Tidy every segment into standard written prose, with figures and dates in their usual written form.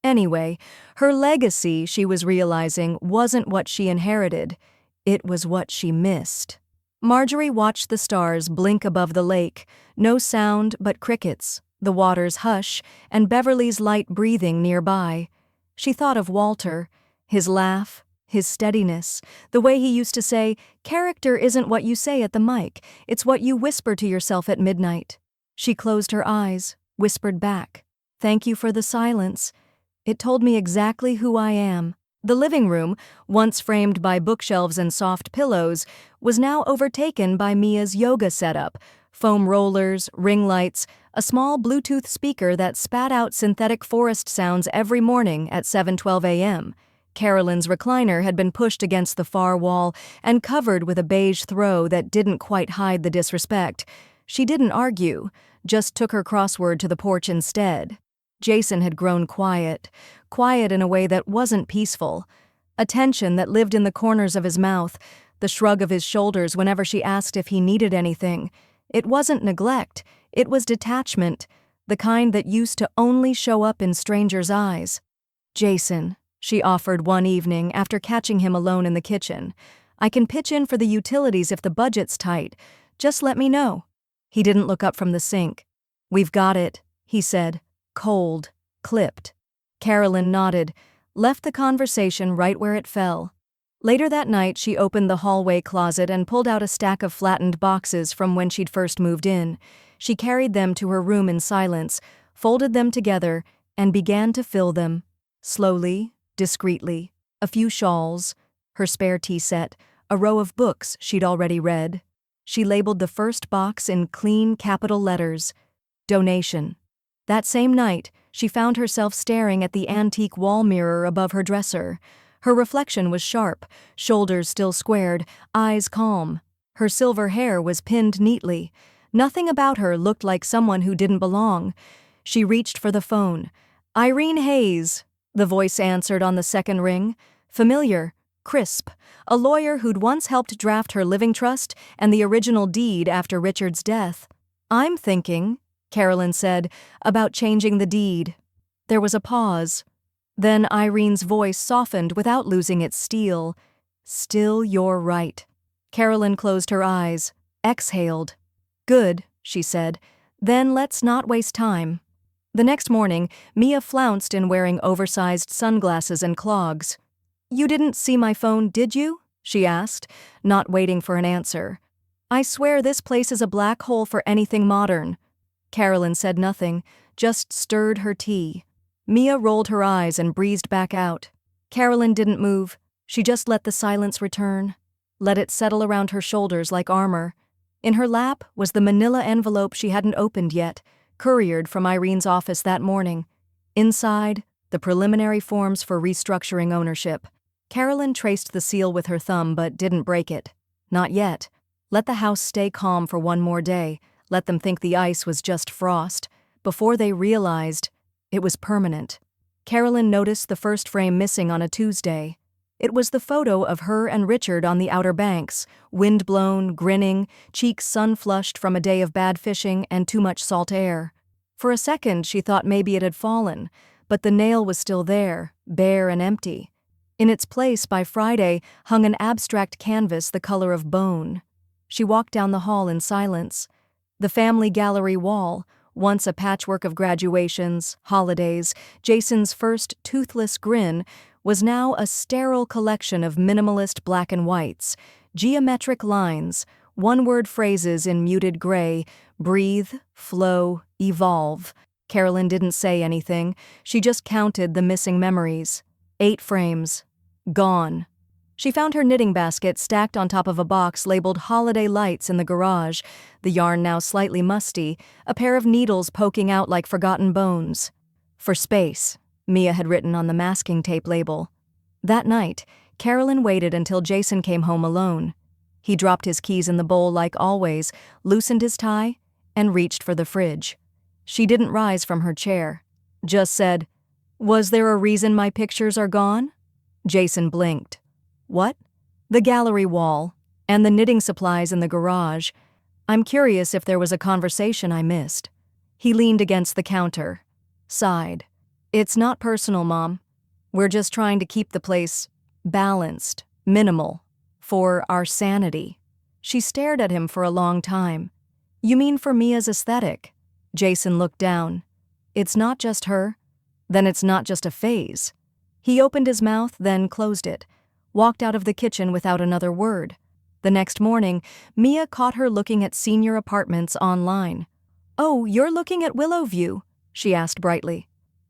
Anyway, her legacy, she was realizing, wasn't what she inherited. It was what she missed. Marjorie watched the stars blink above the lake, no sound but crickets, the water's hush, and Beverly's light breathing nearby. She thought of Walter, his laugh, his steadiness, the way he used to say, "Character isn't what you say at the mic, it's what you whisper to yourself at midnight." She closed her eyes, whispered back, "Thank you for the silence. It told me exactly who I am." The living room, once framed by bookshelves and soft pillows, was now overtaken by Mia's yoga setup, foam rollers, ring lights, a small Bluetooth speaker that spat out synthetic forest sounds every morning at 7:12 a.m. Carolyn's recliner had been pushed against the far wall and covered with a beige throw that didn't quite hide the disrespect. She didn't argue, just took her crossword to the porch instead. Jason had grown quiet in a way that wasn't peaceful. A tension that lived in the corners of his mouth, the shrug of his shoulders whenever she asked if he needed anything. It wasn't neglect, it was detachment, the kind that used to only show up in strangers' eyes. "Jason," she offered one evening after catching him alone in the kitchen, "I can pitch in for the utilities if the budget's tight. Just let me know." He didn't look up from the sink. "We've got it," he said, cold, clipped. Carolyn nodded, left the conversation right where it fell. Later that night, she opened the hallway closet and pulled out a stack of flattened boxes from when she'd first moved in. She carried them to her room in silence, folded them together, and began to fill them. Slowly, discreetly. A few shawls, her spare tea set, a row of books she'd already read. She labeled the first box in clean capital letters, "Donation." That same night, she found herself staring at the antique wall mirror above her dresser. Her reflection was sharp, shoulders still squared, eyes calm. Her silver hair was pinned neatly. Nothing about her looked like someone who didn't belong. She reached for the phone. "Irene Hayes," the voice answered on the second ring. Familiar, crisp, a lawyer who'd once helped draft her living trust and the original deed after Richard's death. "I'm thinking," Carolyn said, "about changing the deed." There was a pause. Then Irene's voice softened without losing its steel. "Still, you're right." Carolyn closed her eyes, exhaled. "Good," she said. "Then let's not waste time." The next morning, Mia flounced in wearing oversized sunglasses and clogs. "You didn't see my phone, did you?" she asked, not waiting for an answer. "I swear this place is a black hole for anything modern." Carolyn said nothing, just stirred her tea. Mia rolled her eyes and breezed back out. Carolyn didn't move. She just let the silence return, let it settle around her shoulders like armor. In her lap was the manila envelope she hadn't opened yet, couriered from Irene's office that morning. Inside, the preliminary forms for restructuring ownership. Carolyn traced the seal with her thumb but didn't break it. Not yet. Let the house stay calm for one more day. Let them think the ice was just frost, before they realized it was permanent. Carolyn noticed the first frame missing on a Tuesday. It was the photo of her and Richard on the Outer Banks, wind-blown, grinning, cheeks sun-flushed from a day of bad fishing and too much salt air. For a second, she thought maybe it had fallen, but the nail was still there, bare and empty. In its place, by Friday, hung an abstract canvas the color of bone. She walked down the hall in silence. The family gallery wall, once a patchwork of graduations, holidays, Jason's first toothless grin, was now a sterile collection of minimalist black and whites, geometric lines, one-word phrases in muted gray, breathe, flow, evolve. Carolyn didn't say anything. She just counted the missing memories. 8 frames. Gone. She found her knitting basket stacked on top of a box labeled Holiday Lights in the garage, the yarn now slightly musty, a pair of needles poking out like forgotten bones. "For space," Mia had written on the masking tape label. That night, Carolyn waited until Jason came home alone. He dropped his keys in the bowl like always, loosened his tie, and reached for the fridge. She didn't rise from her chair. Just said, "Was there a reason my pictures are gone?" Jason blinked. "What?" "The gallery wall, and the knitting supplies in the garage. I'm curious if there was a conversation I missed." He leaned against the counter, sighed. It's not personal, Mom. We're just trying to keep the place balanced, minimal, for our sanity. She stared at him for a long time. You mean for Mia's aesthetic? Jason looked down. It's not just her. Then it's not just a phase. He opened his mouth, then closed it, walked out of the kitchen without another word. The next morning, Mia caught her looking at senior apartments online. "Oh, you're looking at Willowview?" she asked brightly.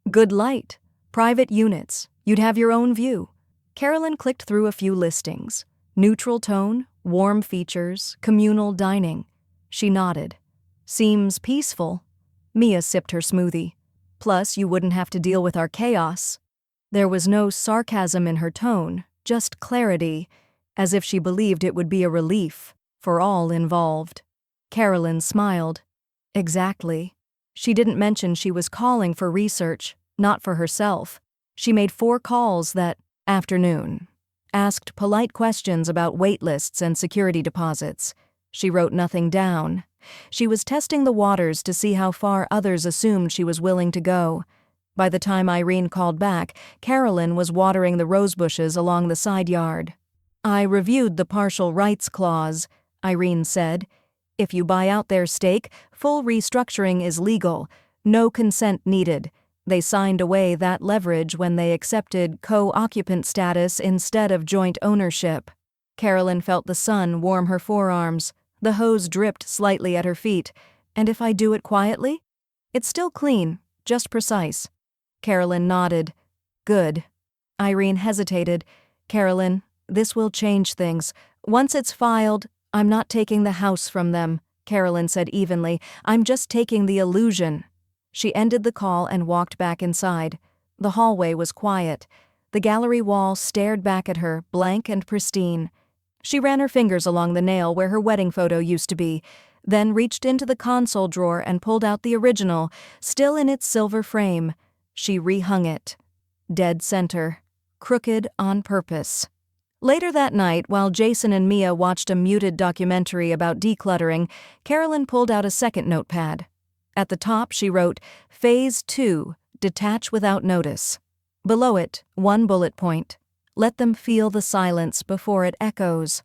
"Good light. Private units. You'd have your own view." Carolyn clicked through a few listings. Neutral tone, warm features, communal dining. She nodded. "Seems peaceful." Mia sipped her smoothie. "Plus, you wouldn't have to deal with our chaos." There was no sarcasm in her tone, just clarity, as if she believed it would be a relief for all involved. Carolyn smiled. Exactly. She didn't mention she was calling for research, not for herself. She made 4 calls that afternoon, asked polite questions about wait lists and security deposits. She wrote nothing down. She was testing the waters to see how far others assumed she was willing to go. By the time Irene called back, Carolyn was watering the rose bushes along the side yard. "I reviewed the partial rights clause," Irene said. "If you buy out their stake, full restructuring is legal. No consent needed. They signed away that leverage when they accepted co-occupant status instead of joint ownership." Carolyn felt the sun warm her forearms. The hose dripped slightly at her feet. "And if I do it quietly?" "It's still clean, just precise." Carolyn nodded. "Good." Irene hesitated. "Carolyn, this will change things. Once it's filed, I'm not taking the house from them," Carolyn said evenly. "I'm just taking the illusion." She ended the call and walked back inside. The hallway was quiet. The gallery wall stared back at her, blank and pristine. She ran her fingers along the nail where her wedding photo used to be, then reached into the console drawer and pulled out the original, still in its silver frame. She rehung it. Dead center. Crooked on purpose. Later that night, while Jason and Mia watched a muted documentary about decluttering, Carolyn pulled out a second notepad. At the top, she wrote, "Phase 2, detach without notice." Below it, 1 bullet point. "Let them feel the silence before it echoes."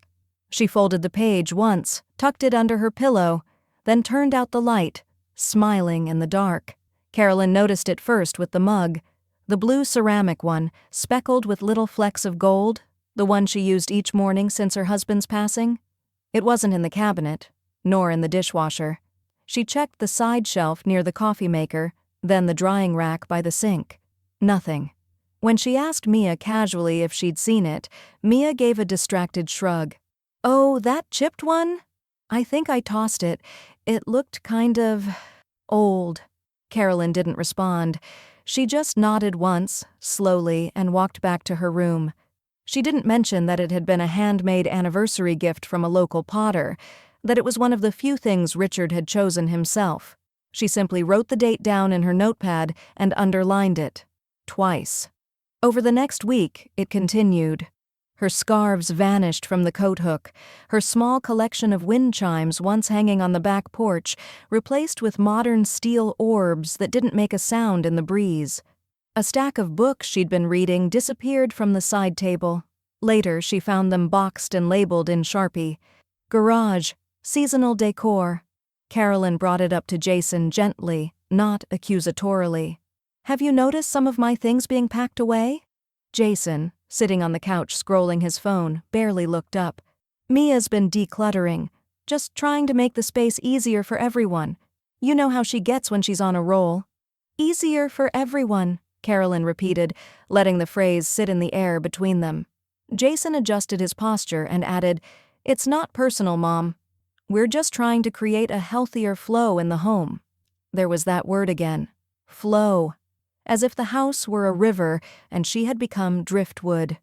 She folded the page once, tucked it under her pillow, then turned out the light, smiling in the dark. Carolyn noticed it first with the mug, the blue ceramic one, speckled with little flecks of gold, the one she used each morning since her husband's passing. It wasn't in the cabinet, nor in the dishwasher. She checked the side shelf near the coffee maker, then the drying rack by the sink. Nothing. When she asked Mia casually if she'd seen it, Mia gave a distracted shrug. "Oh, that chipped one? I think I tossed it. It looked kind of old." Carolyn didn't respond. She just nodded once, slowly, and walked back to her room. She didn't mention that it had been a handmade anniversary gift from a local potter, that it was one of the few things Richard had chosen himself. She simply wrote the date down in her notepad and underlined it. Twice. Over the next week, it continued. Her scarves vanished from the coat hook, her small collection of wind chimes once hanging on the back porch replaced with modern steel orbs that didn't make a sound in the breeze. A stack of books she'd been reading disappeared from the side table. Later, she found them boxed and labeled in Sharpie. "Garage, seasonal decor." Carolyn brought it up to Jason gently, not accusatorily. "Have you noticed some of my things being packed away?" Jason, sitting on the couch scrolling his phone, barely looked up. "Mia's been decluttering, just trying to make the space easier for everyone. You know how she gets when she's on a roll." "Easier for everyone," Carolyn repeated, letting the phrase sit in the air between them. Jason adjusted his posture and added, "It's not personal, Mom. We're just trying to create a healthier flow in the home." There was that word again. Flow. As if the house were a river and she had become driftwood.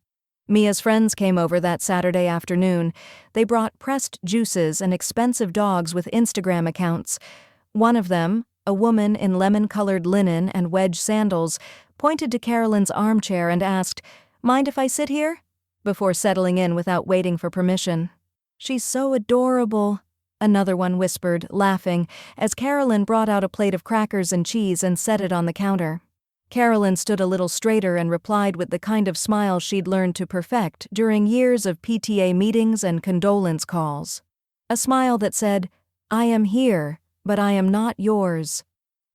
Mia's friends came over that Saturday afternoon. They brought pressed juices and expensive dogs with Instagram accounts. One of them, a woman in lemon-colored linen and wedge sandals, pointed to Carolyn's armchair and asked, "Mind if I sit here?" before settling in without waiting for permission. "She's so adorable," another one whispered, laughing, as Carolyn brought out a plate of crackers and cheese and set it on the counter. Carolyn stood a little straighter and replied with the kind of smile she'd learned to perfect during years of PTA meetings and condolence calls. A smile that said, "I am here, but I am not yours."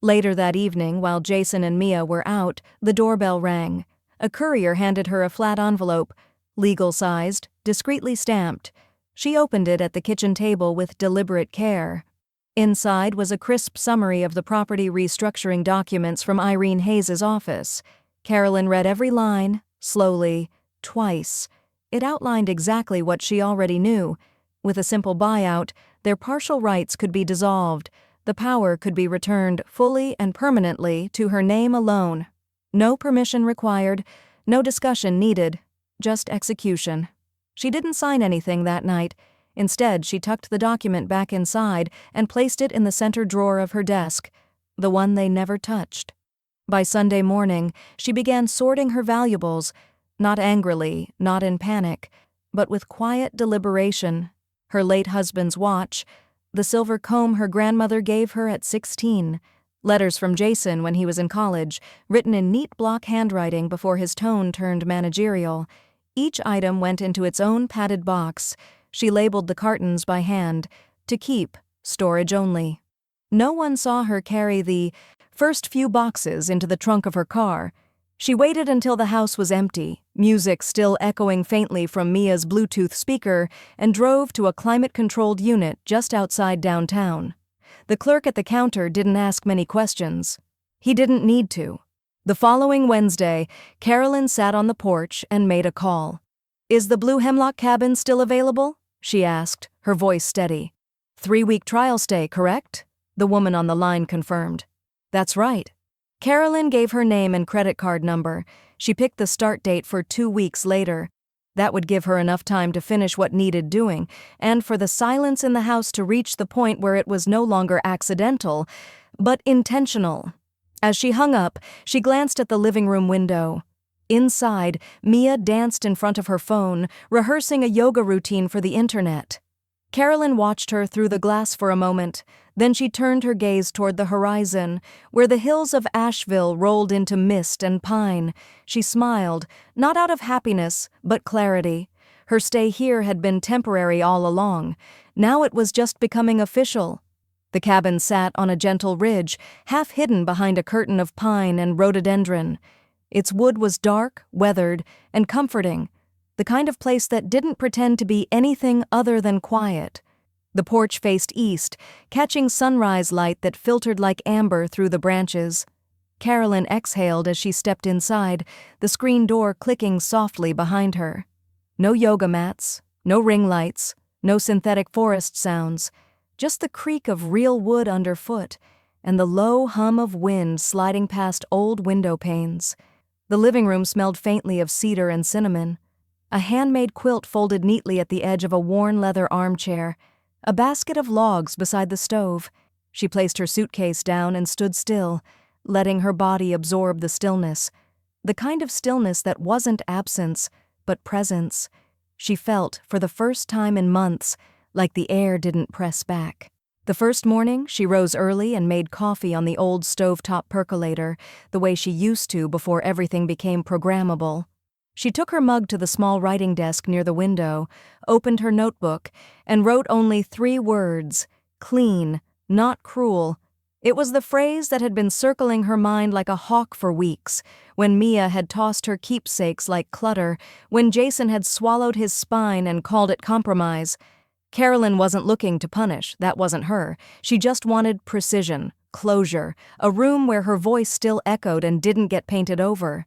Later that evening, while Jason and Mia were out, the doorbell rang. A courier handed her a flat envelope, legal-sized, discreetly stamped. She opened it at the kitchen table with deliberate care. Inside was a crisp summary of the property restructuring documents from Irene Hayes's office. Carolyn read every line, slowly, twice. It outlined exactly what she already knew. With a simple buyout, their partial rights could be dissolved. The power could be returned fully and permanently to her name alone. No permission required, no discussion needed, just execution. She didn't sign anything that night. Instead, she tucked the document back inside and placed it in the center drawer of her desk, the one they never touched. By Sunday morning, she began sorting her valuables, not angrily, not in panic, but with quiet deliberation. Her late husband's watch, the silver comb her grandmother gave her at 16, letters from Jason when he was in college, written in neat block handwriting before his tone turned managerial. Each item went into its own padded box. She labeled the cartons by hand, to keep, storage only. No one saw her carry the first few boxes into the trunk of her car. She waited until the house was empty, music still echoing faintly from Mia's Bluetooth speaker, and drove to a climate-controlled unit just outside downtown. The clerk at the counter didn't ask many questions. He didn't need to. The following Wednesday, Carolyn sat on the porch and made a call. "Is the Blue Hemlock cabin still available?" she asked, her voice steady. 3-week trial stay, correct? The woman on the line confirmed. "That's right." Carolyn gave her name and credit card number. She picked the start date for 2 weeks later. That would give her enough time to finish what needed doing, and for the silence in the house to reach the point where it was no longer accidental, but intentional. As she hung up, she glanced at the living room window. Inside, Mia danced in front of her phone, rehearsing a yoga routine for the internet. Carolyn watched her through the glass for a moment, then she turned her gaze toward the horizon, where the hills of Asheville rolled into mist and pine. She smiled, not out of happiness, but clarity. Her stay here had been temporary all along. Now it was just becoming official. The cabin sat on a gentle ridge, half hidden behind a curtain of pine and rhododendron. Its wood was dark, weathered, and comforting, the kind of place that didn't pretend to be anything other than quiet. The porch faced east, catching sunrise light that filtered like amber through the branches. Carolyn exhaled as she stepped inside, the screen door clicking softly behind her. No yoga mats, no ring lights, no synthetic forest sounds, just the creak of real wood underfoot and the low hum of wind sliding past old window panes. The living room smelled faintly of cedar and cinnamon. A handmade quilt folded neatly at the edge of a worn leather armchair. A basket of logs beside the stove. She placed her suitcase down and stood still, letting her body absorb the stillness. The kind of stillness that wasn't absence, but presence. She felt, for the first time in months, like the air didn't press back. The first morning, she rose early and made coffee on the old stovetop percolator, the way she used to before everything became programmable. She took her mug to the small writing desk near the window, opened her notebook, and wrote only 3 words: clean, not cruel. It was the phrase that had been circling her mind like a hawk for weeks, when Mia had tossed her keepsakes like clutter, when Jason had swallowed his spine and called it compromise. Carolyn wasn't looking to punish, that wasn't her. She just wanted precision, closure, a room where her voice still echoed and didn't get painted over.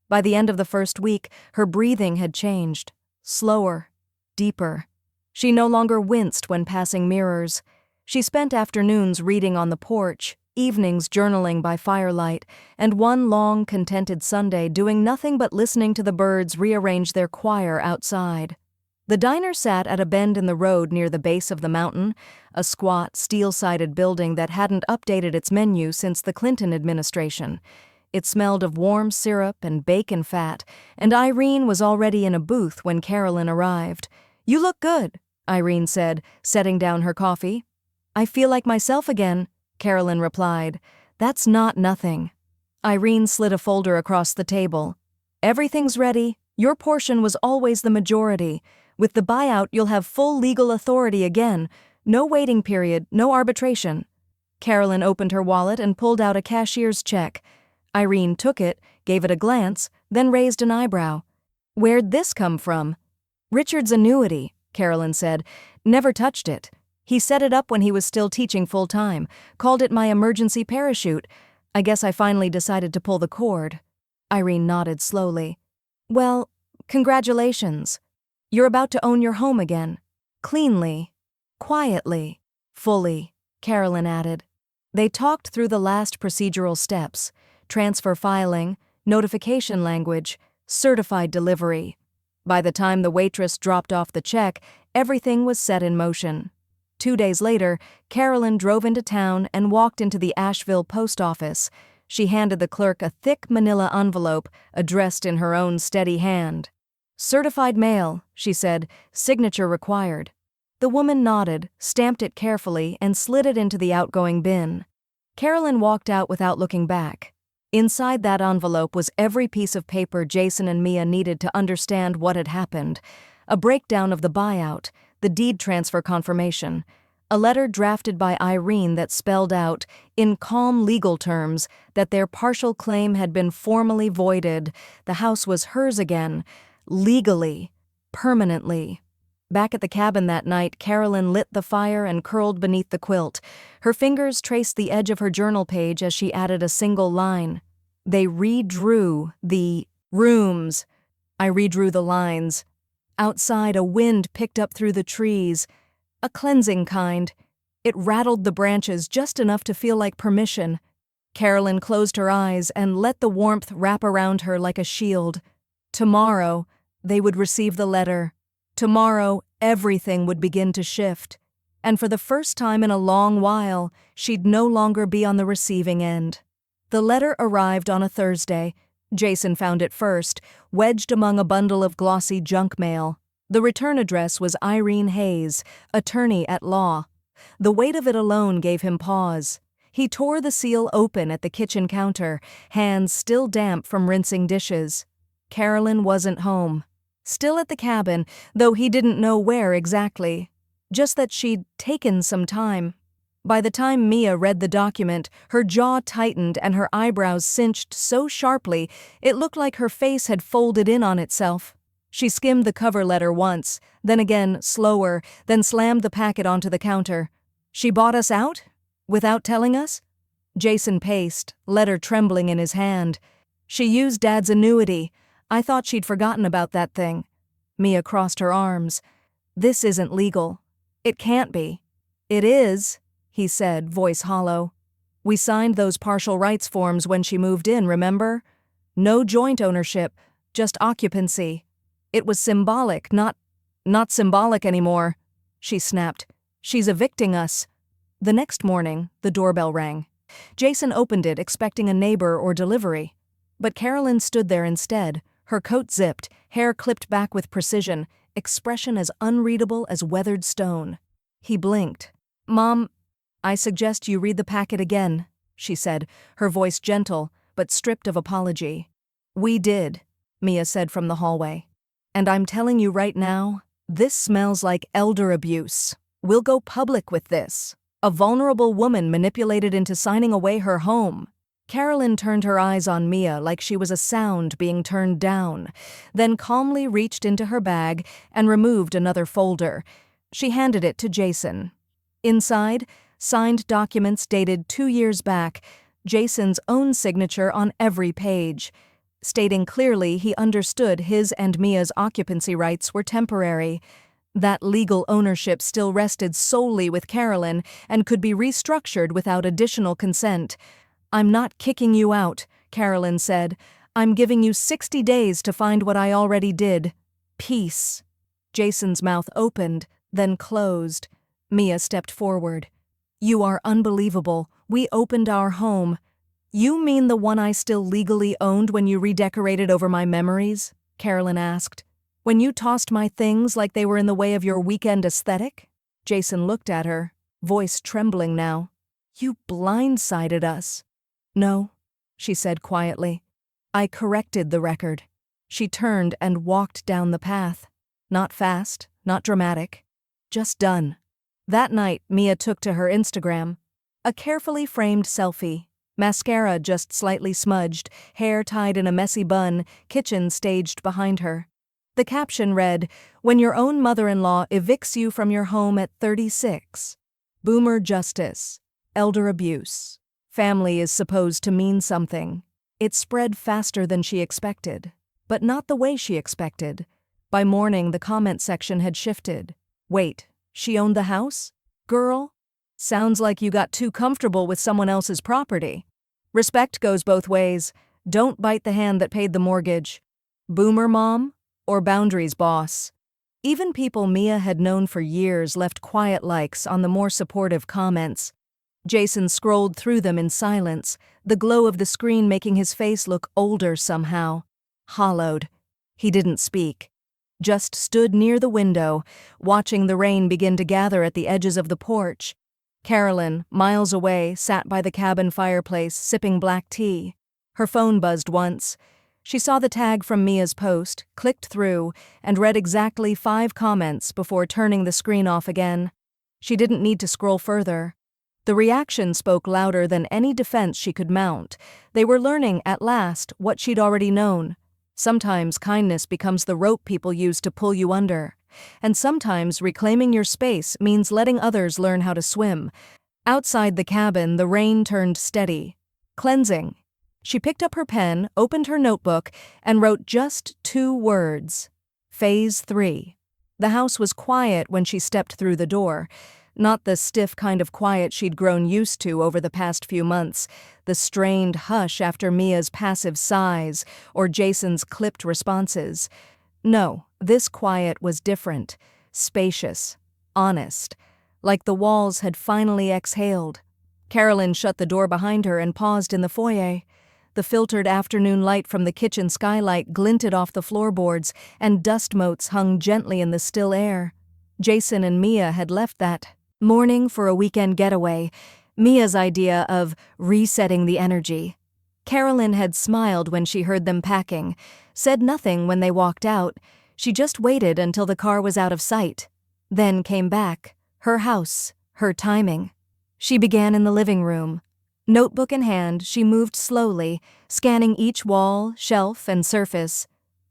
By the end of the first week, her breathing had changed. Slower, deeper. She no longer winced when passing mirrors. She spent afternoons reading on the porch, evenings journaling by firelight, and one long, contented Sunday doing nothing but listening to the birds rearrange their choir outside. The diner sat at a bend in the road near the base of the mountain, a squat, steel-sided building that hadn't updated its menu since the Clinton administration. It smelled of warm syrup and bacon fat, and Irene was already in a booth when Carolyn arrived. "You look good," Irene said, setting down her coffee. "I feel like myself again," Carolyn replied. "That's not nothing." Irene slid a folder across the table. Everything's ready. Your portion was always the majority. With the buyout, you'll have full legal authority again. No waiting period, no arbitration. Carolyn opened her wallet and pulled out a cashier's check. Irene took it, gave it a glance, then raised an eyebrow. Where'd this come from? Richard's annuity, Carolyn said. Never touched it. He set it up when he was still teaching full-time, called it my emergency parachute. I guess I finally decided to pull the cord. Irene nodded slowly. Well, congratulations. You're about to own your home again. Cleanly. Quietly. Fully, Carolyn added. They talked through the last procedural steps: transfer filing, notification language, certified delivery. By the time the waitress dropped off the check, everything was set in motion. 2 days later, Carolyn drove into town and walked into the Asheville post office. She handed the clerk a thick manila envelope addressed in her own steady hand. Certified mail, she said, signature required. The woman nodded, stamped it carefully, and slid it into the outgoing bin. Carolyn walked out without looking back. Inside that envelope was every piece of paper Jason and Mia needed to understand what had happened: a breakdown of the buyout, the deed transfer confirmation, a letter drafted by Irene that spelled out, in calm legal terms, that their partial claim had been formally voided. The house was hers again, legally, permanently. Back at the cabin that night, Carolyn lit the fire and curled beneath the quilt. Her fingers traced the edge of her journal page as she added a single line. They redrew the rooms. I redrew the lines. Outside, a wind picked up through the trees. A cleansing kind. It rattled the branches just enough to feel like permission. Carolyn closed her eyes and let the warmth wrap around her like a shield. Tomorrow, they would receive the letter. Tomorrow, everything would begin to shift. And for the first time in a long while, she'd no longer be on the receiving end. The letter arrived on a Thursday. Jason found it first, wedged among a bundle of glossy junk mail. The return address was Irene Hayes, attorney at law. The weight of it alone gave him pause. He tore the seal open at the kitchen counter, hands still damp from rinsing dishes. Carolyn wasn't home. Still at the cabin, though he didn't know where exactly. Just that she'd taken some time. By the time Mia read the document, her jaw tightened and her eyebrows cinched so sharply it looked like her face had folded in on itself. She skimmed the cover letter once, then again, slower, then slammed the packet onto the counter. She bought us out? Without telling us? Jason paced, letter trembling in his hand. She used Dad's annuity. I thought she'd forgotten about that thing. Mia crossed her arms. This isn't legal. It can't be. It is, he said, voice hollow. We signed those partial rights forms when she moved in, remember? No joint ownership, just occupancy. It was symbolic, not symbolic anymore. She snapped. She's evicting us. The next morning, the doorbell rang. Jason opened it, expecting a neighbor or delivery. But Carolyn stood there instead, her coat zipped, hair clipped back with precision, expression as unreadable as weathered stone. He blinked. Mom, I suggest you read the packet again, she said, her voice gentle, but stripped of apology. We did, Mia said from the hallway. And I'm telling you right now, this smells like elder abuse. We'll go public with this. A vulnerable woman manipulated into signing away her home. Carolyn turned her eyes on Mia like she was a sound being turned down, then calmly reached into her bag and removed another folder. She handed it to Jason. Inside, signed documents dated 2 years back, Jason's own signature on every page, stating clearly he understood his and Mia's occupancy rights were temporary. That legal ownership still rested solely with Carolyn and could be restructured without additional consent. I'm not kicking you out, Carolyn said. I'm giving you 60 days to find what I already did. Peace. Jason's mouth opened, then closed. Mia stepped forward. You are unbelievable. We opened our home. You mean the one I still legally owned when you redecorated over my memories? Carolyn asked. When you tossed my things like they were in the way of your weekend aesthetic? Jason looked at her, voice trembling now. You blindsided us. No, she said quietly. I corrected the record. She turned and walked down the path. Not fast, not dramatic. Just done. That night, Mia took to her Instagram. A carefully framed selfie. Mascara just slightly smudged, hair tied in a messy bun, kitchen staged behind her. The caption read, "When your own mother-in-law evicts you from your home at 36. Boomer justice. Elder abuse. Family is supposed to mean something." It spread faster than she expected. But not the way she expected. By morning, the comment section had shifted. Wait, she owned the house? Girl? Sounds like you got too comfortable with someone else's property. Respect goes both ways. Don't bite the hand that paid the mortgage. Boomer mom? Or boundaries boss? Even people Mia had known for years left quiet likes on the more supportive comments. Jason scrolled through them in silence, the glow of the screen making his face look older somehow. Hollowed. He didn't speak. Just stood near the window, watching the rain begin to gather at the edges of the porch. Carolyn, miles away, sat by the cabin fireplace, sipping black tea. Her phone buzzed once. She saw the tag from Mia's post, clicked through, and read exactly 5 comments before turning the screen off again. She didn't need to scroll further. The reaction spoke louder than any defense she could mount. They were learning, at last, what she'd already known. Sometimes kindness becomes the rope people use to pull you under. And sometimes reclaiming your space means letting others learn how to swim. Outside the cabin, the rain turned steady. Cleansing. She picked up her pen, opened her notebook, and wrote just 2 words. Phase 3. The house was quiet when she stepped through the door. Not the stiff kind of quiet she'd grown used to over the past few months, the strained hush after Mia's passive sighs or Jason's clipped responses. No, this quiet was different, spacious, honest, like the walls had finally exhaled. Carolyn shut the door behind her and paused in the foyer. The filtered afternoon light from the kitchen skylight glinted off the floorboards, and dust motes hung gently in the still air. Jason and Mia had left that morning for a weekend getaway, Mia's idea of resetting the energy. Carolyn had smiled when she heard them packing, said nothing when they walked out. She just waited until the car was out of sight. Then came back. Her house, her timing. She began in the living room. Notebook in hand, she moved slowly, scanning each wall, shelf, and surface.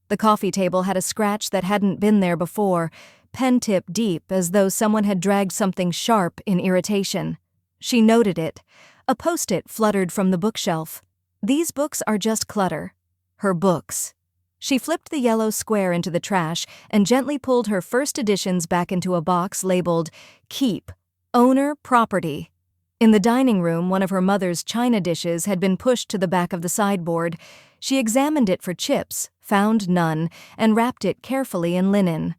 The coffee table had a scratch that hadn't been there before, pen tip deep as though someone had dragged something sharp in irritation. She noted it. A post-it fluttered from the bookshelf. These books are just clutter. Her books. She flipped the yellow square into the trash and gently pulled her first editions back into a box labeled Keep, Owner Property. In the dining room, one of her mother's china dishes had been pushed to the back of the sideboard. She examined it for chips, found none, and wrapped it carefully in linen.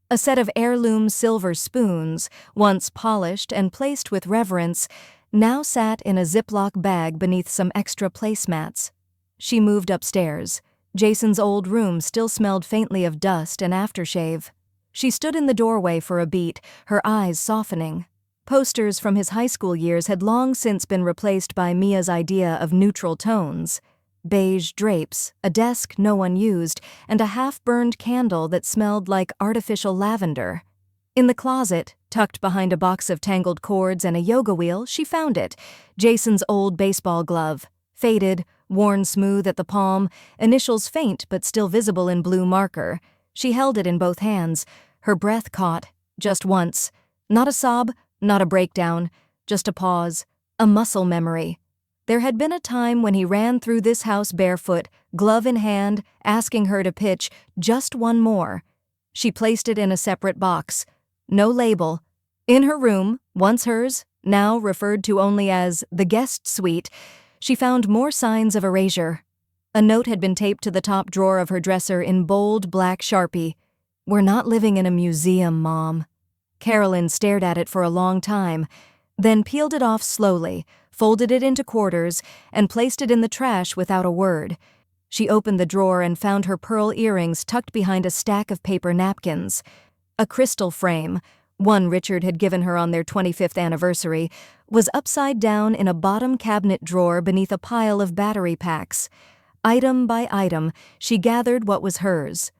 A set of heirloom silver spoons, once polished and placed with reverence, now sat in a Ziploc bag beneath some extra placemats. She moved upstairs. Jason's old room still smelled faintly of dust and aftershave. She stood in the doorway for a beat, her eyes softening. Posters from his high school years had long since been replaced by Mia's idea of neutral tones. Beige drapes, a desk no one used, and a half-burned candle that smelled like artificial lavender. In the closet, tucked behind a box of tangled cords and a yoga wheel, she found it, Jason's old baseball glove, faded, worn smooth at the palm, initials faint but still visible in blue marker. She held it in both hands, her breath caught, just once. Not a sob, not a breakdown, just a pause, a muscle memory. There had been a time when he ran through this house barefoot, glove in hand, asking her to pitch just one more. She placed it in a separate box. No label. In her room, once hers, now referred to only as the guest suite, she found more signs of erasure. A note had been taped to the top drawer of her dresser in bold black Sharpie. "We're not living in a museum, Mom." Carolyn stared at it for a long time, then peeled it off slowly, folded it into quarters, and placed it in the trash without a word. She opened the drawer and found her pearl earrings tucked behind a stack of paper napkins. A crystal frame, One Richard had given her on their 25th anniversary was upside down in a bottom cabinet drawer beneath a pile of battery packs. Item by item, she gathered what was hers.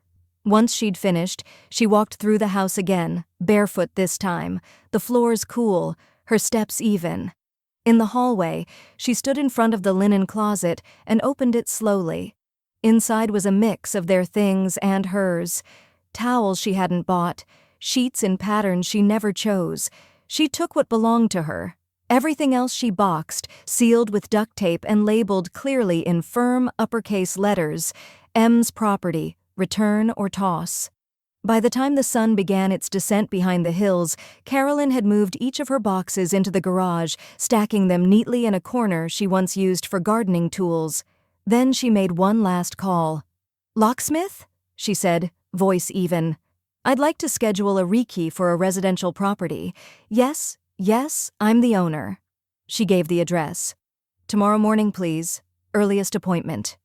Once she'd finished, she walked through the house again, barefoot this time, the floors cool, her steps even. In the hallway, she stood in front of the linen closet and opened it slowly. Inside was a mix of their things and hers. Towels she hadn't bought, sheets in patterns she never chose. She took what belonged to her. Everything else she boxed, sealed with duct tape and labeled clearly in firm uppercase letters, M's property, return or toss. By the time the sun began its descent behind the hills, Carolyn had moved each of her boxes into the garage, stacking them neatly in a corner she once used for gardening tools. Then she made one last call. "Locksmith?" she said, voice even. "I'd like to schedule a rekey for a residential property. Yes, I'm the owner." She gave the address. "Tomorrow morning, please. Earliest appointment."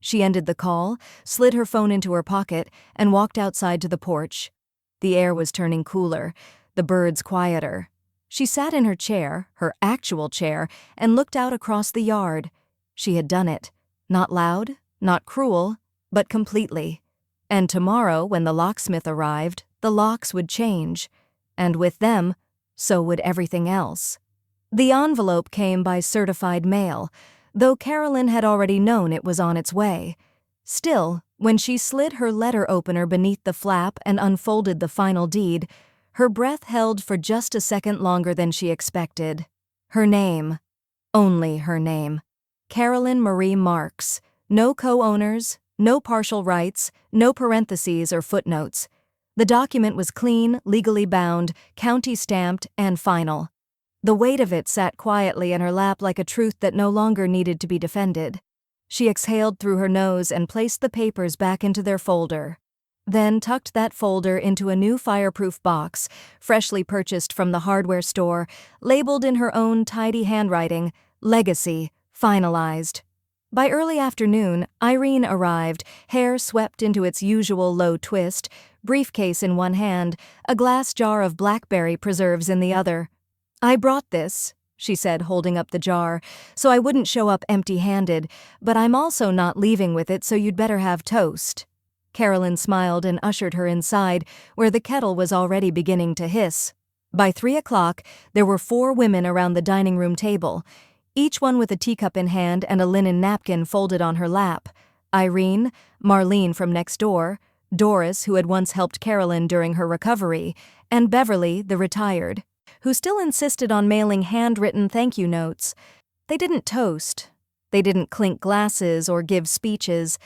She ended the call, slid her phone into her pocket, and walked outside to the porch. The air was turning cooler, the birds quieter. She sat in her chair, her actual chair, and looked out across the yard. She had done it. Not loud, not cruel, but completely. And tomorrow, when the locksmith arrived, the locks would change. And with them, so would everything else. The envelope came by certified mail, though Carolyn had already known it was on its way. Still, when she slid her letter opener beneath the flap and unfolded the final deed, her breath held for just a second longer than she expected. Her name. Only her name. Carolyn Marie Marks. No co-owners, no partial rights, no parentheses or footnotes. The document was clean, legally bound, county stamped, and final. The weight of it sat quietly in her lap like a truth that no longer needed to be defended. She exhaled through her nose and placed the papers back into their folder. Then tucked that folder into a new fireproof box, freshly purchased from the hardware store, labeled in her own tidy handwriting, Legacy, finalized. By early afternoon, Irene arrived, hair swept into its usual low twist, briefcase in one hand, a glass jar of blackberry preserves in the other. "I brought this," she said, holding up the jar, "so I wouldn't show up empty-handed, but I'm also not leaving with it, so you'd better have toast." Carolyn smiled and ushered her inside, where the kettle was already beginning to hiss. By 3 o'clock, there were 4 women around the dining room table, each one with a teacup in hand and a linen napkin folded on her lap. Irene, Marlene from next door, Doris, who had once helped Carolyn during her recovery, and Beverly, the retired, who still insisted on mailing handwritten thank you notes. They didn't toast. They didn't clink glasses or give speeches.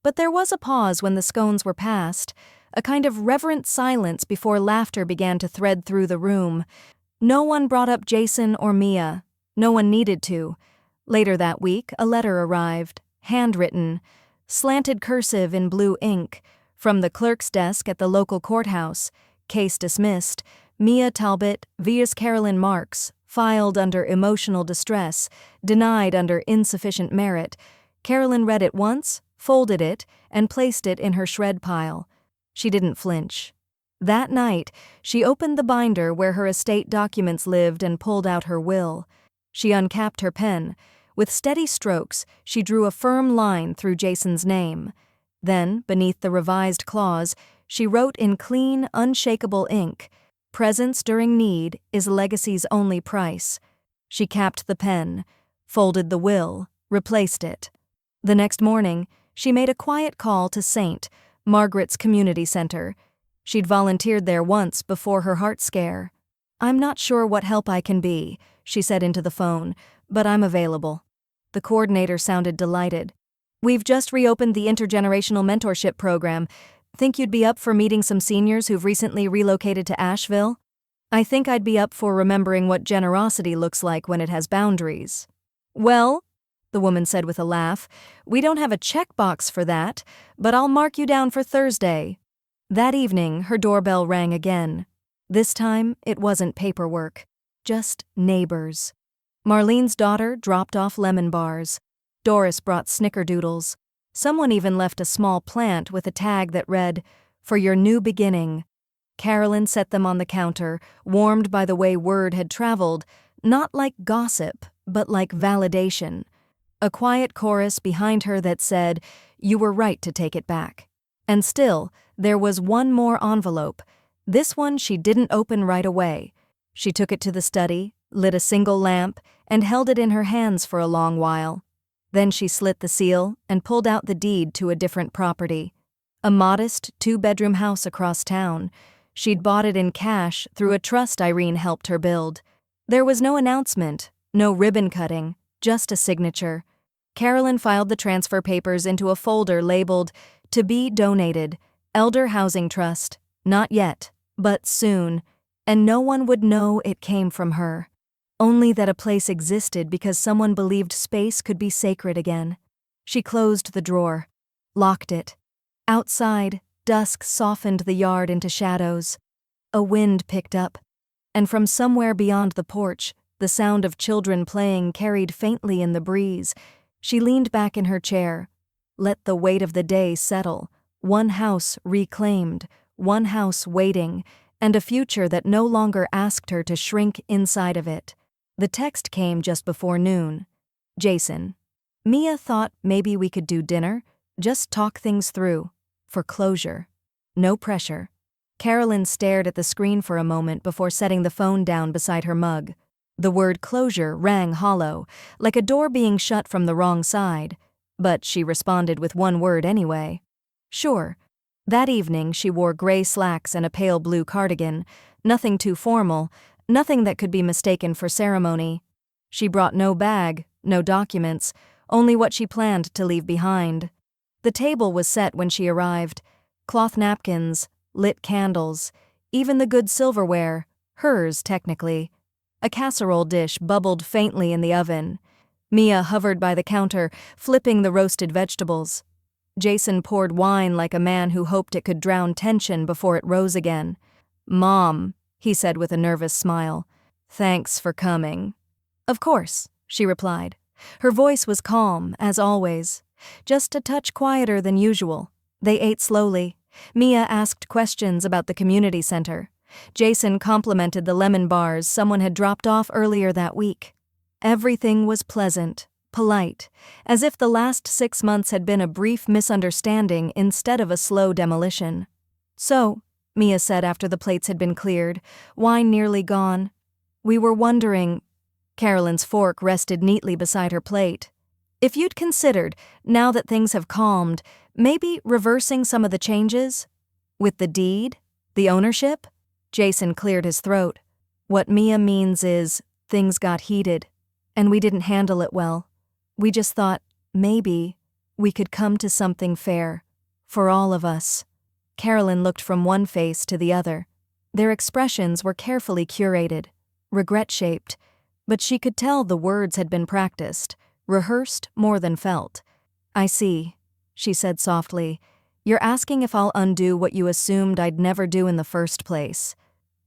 But there was a pause when the scones were passed, a kind of reverent silence before laughter began to thread through the room. No one brought up Jason or Mia. No one needed to. Later that week, a letter arrived, handwritten, slanted cursive in blue ink, from the clerk's desk at the local courthouse. Case dismissed. Mia Talbot vs. Carolyn Marks, filed under emotional distress, denied under insufficient merit. Carolyn read it once, folded it, and placed it in her shred pile. She didn't flinch. That night, she opened the binder where her estate documents lived and pulled out her will. She uncapped her pen. With steady strokes, she drew a firm line through Jason's name. Then, beneath the revised clause, she wrote in clean, unshakable ink, "Presence during need is Legacy's only price." She capped the pen, folded the will, replaced it. The next morning, she made a quiet call to St. Margaret's Community Center. She'd volunteered there once before her heart scare. "I'm not sure what help I can be," she said into the phone, "but I'm available." The coordinator sounded delighted. "We've just reopened the intergenerational mentorship program. Think you'd be up for meeting some seniors who've recently relocated to Asheville? I think I'd be up for remembering what generosity looks like when it has boundaries." "Well," the woman said with a laugh, "we don't have a checkbox for that, but I'll mark you down for Thursday." That evening, her doorbell rang again. This time, it wasn't paperwork, just neighbors. Marlene's daughter dropped off lemon bars. Doris brought snickerdoodles. Someone even left a small plant with a tag that read, "For your new beginning." Carolyn set them on the counter, warmed by the way word had traveled, not like gossip, but like validation. A quiet chorus behind her that said, "You were right to take it back." And still, there was one more envelope. This one she didn't open right away. She took it to the study, lit a single lamp, and held it in her hands for a long while. Then she slit the seal and pulled out the deed to a different property. A modest two-bedroom house across town. She'd bought it in cash through a trust Irene helped her build. There was no announcement, no ribbon cutting, just a signature. Carolyn filed the transfer papers into a folder labeled, "To be donated, Elder Housing Trust. Not yet, but soon." And no one would know it came from her. Only that a place existed because someone believed space could be sacred again. She closed the drawer, locked it. Outside, dusk softened the yard into shadows. A wind picked up, and from somewhere beyond the porch, the sound of children playing carried faintly in the breeze. She leaned back in her chair. Let the weight of the day settle. One house reclaimed, one house waiting, and a future that no longer asked her to shrink inside of it. The text came just before noon. "Jason, Mia thought maybe we could do dinner, just talk things through, for closure. No pressure." Carolyn stared at the screen for a moment before setting the phone down beside her mug. The word closure rang hollow, like a door being shut from the wrong side, but she responded with one word anyway. "Sure." That evening she wore gray slacks and a pale blue cardigan, nothing too formal, nothing that could be mistaken for ceremony. She brought no bag, no documents, only what she planned to leave behind. The table was set when she arrived. Cloth napkins, lit candles, even the good silverware, hers technically. A casserole dish bubbled faintly in the oven. Mia hovered by the counter, flipping the roasted vegetables. Jason poured wine like a man who hoped it could drown tension before it rose again. "Mom," he said with a nervous smile, "thanks for coming." "Of course," she replied. Her voice was calm, as always, just a touch quieter than usual. They ate slowly. Mia asked questions about the community center. Jason complimented the lemon bars someone had dropped off earlier that week. Everything was pleasant, polite, as if the last 6 months had been a brief misunderstanding instead of a slow demolition. "So," Mia said after the plates had been cleared, wine nearly gone, "we were wondering—" Carolyn's fork rested neatly beside her plate. "If you'd considered, now that things have calmed, maybe reversing some of the changes? With the deed? The ownership?" Jason cleared his throat. "What Mia means is, things got heated, and we didn't handle it well. We just thought, maybe, we could come to something fair. For all of us." Carolyn looked from one face to the other. Their expressions were carefully curated, regret-shaped, but she could tell the words had been practiced, rehearsed more than felt. "I see," she said softly. "You're asking if I'll undo what you assumed I'd never do in the first place."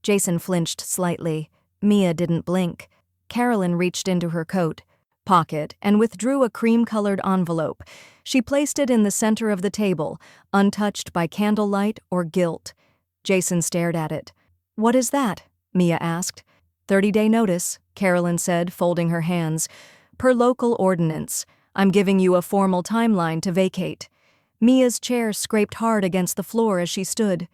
Jason flinched slightly. Mia didn't blink. Carolyn reached into her coat pocket and withdrew a cream-colored envelope. She placed it in the center of the table, untouched by candlelight or guilt. Jason stared at it. "What is that?" Mia asked. 30-day notice, Carolyn said, folding her hands. "Per local ordinance. I'm giving you a formal timeline to vacate." Mia's chair scraped hard against the floor as she stood.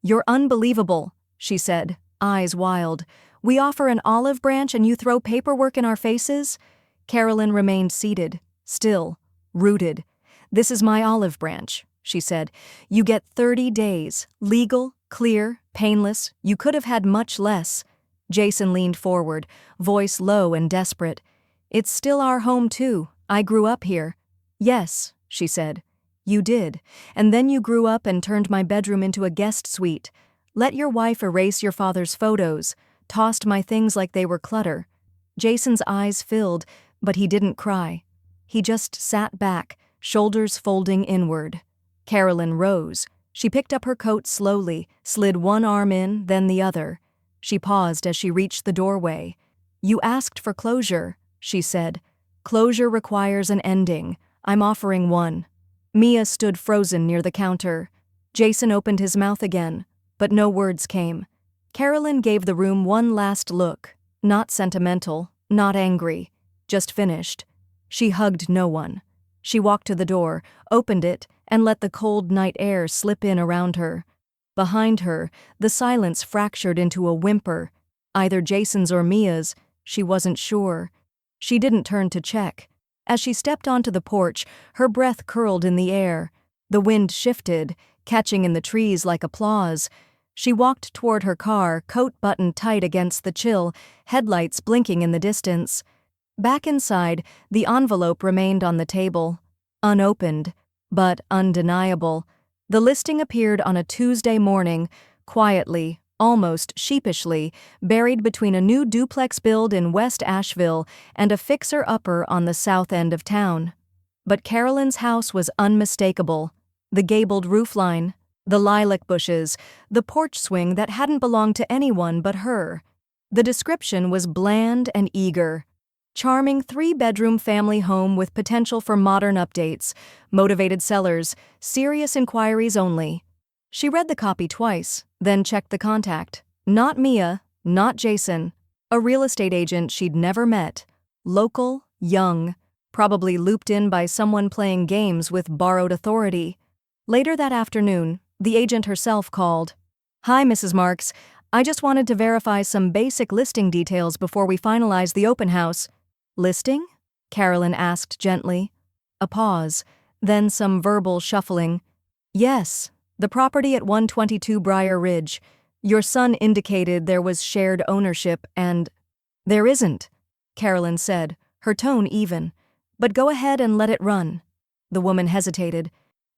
"You're unbelievable," she said, eyes wild. "We offer an olive branch and you throw paperwork in our faces?" Carolyn remained seated, still, rooted. "This is my olive branch," she said. "You get 30 days, legal, clear, painless. You could have had much less." Jason leaned forward, voice low and desperate. "It's still our home too. I grew up here." "Yes," she said. "You did. And then you grew up and turned my bedroom into a guest suite. Let your wife erase your father's photos, tossed my things like they were clutter." Jason's eyes filled, but he didn't cry. He just sat back, shoulders folding inward. Carolyn rose. She picked up her coat slowly, slid one arm in, then the other. She paused as she reached the doorway. "You asked for closure," she said. "Closure requires an ending. I'm offering one." Mia stood frozen near the counter. Jason opened his mouth again. but no words came. Carolyn gave the room one last look, not sentimental, not angry, just finished. She hugged no one. She walked to the door, opened it, and let the cold night air slip in around her. Behind her, the silence fractured into a whimper, either Jason's or Mia's, she wasn't sure. She didn't turn to check. As she stepped onto the porch, her breath curled in the air. The wind shifted, catching in the trees like applause. She walked toward her car, coat buttoned tight against the chill, headlights blinking in the distance. Back inside, the envelope remained on the table. Unopened, but undeniable. The listing appeared on a Tuesday morning, quietly, almost sheepishly, buried between a new duplex build in West Asheville and a fixer-upper on the south end of town. But Carolyn's house was unmistakable. The gabled roofline, the lilac bushes, the porch swing that hadn't belonged to anyone but her. The description was bland and eager. Charming 3-bedroom family home with potential for modern updates, motivated sellers, serious inquiries only. She read the copy twice, then checked the contact. Not Mia, not Jason. A real estate agent she'd never met. Local, young, probably looped in by someone playing games with borrowed authority. Later that afternoon, the agent herself called. "Hi, Mrs. Marks. I just wanted to verify some basic listing details before we finalize the open house." "Listing?" Carolyn asked gently. A pause, then some verbal shuffling. "Yes, the property at 122 Briar Ridge. Your son indicated there was shared ownership and—" "There isn't," Carolyn said, her tone even. "But go ahead and let it run." The woman hesitated.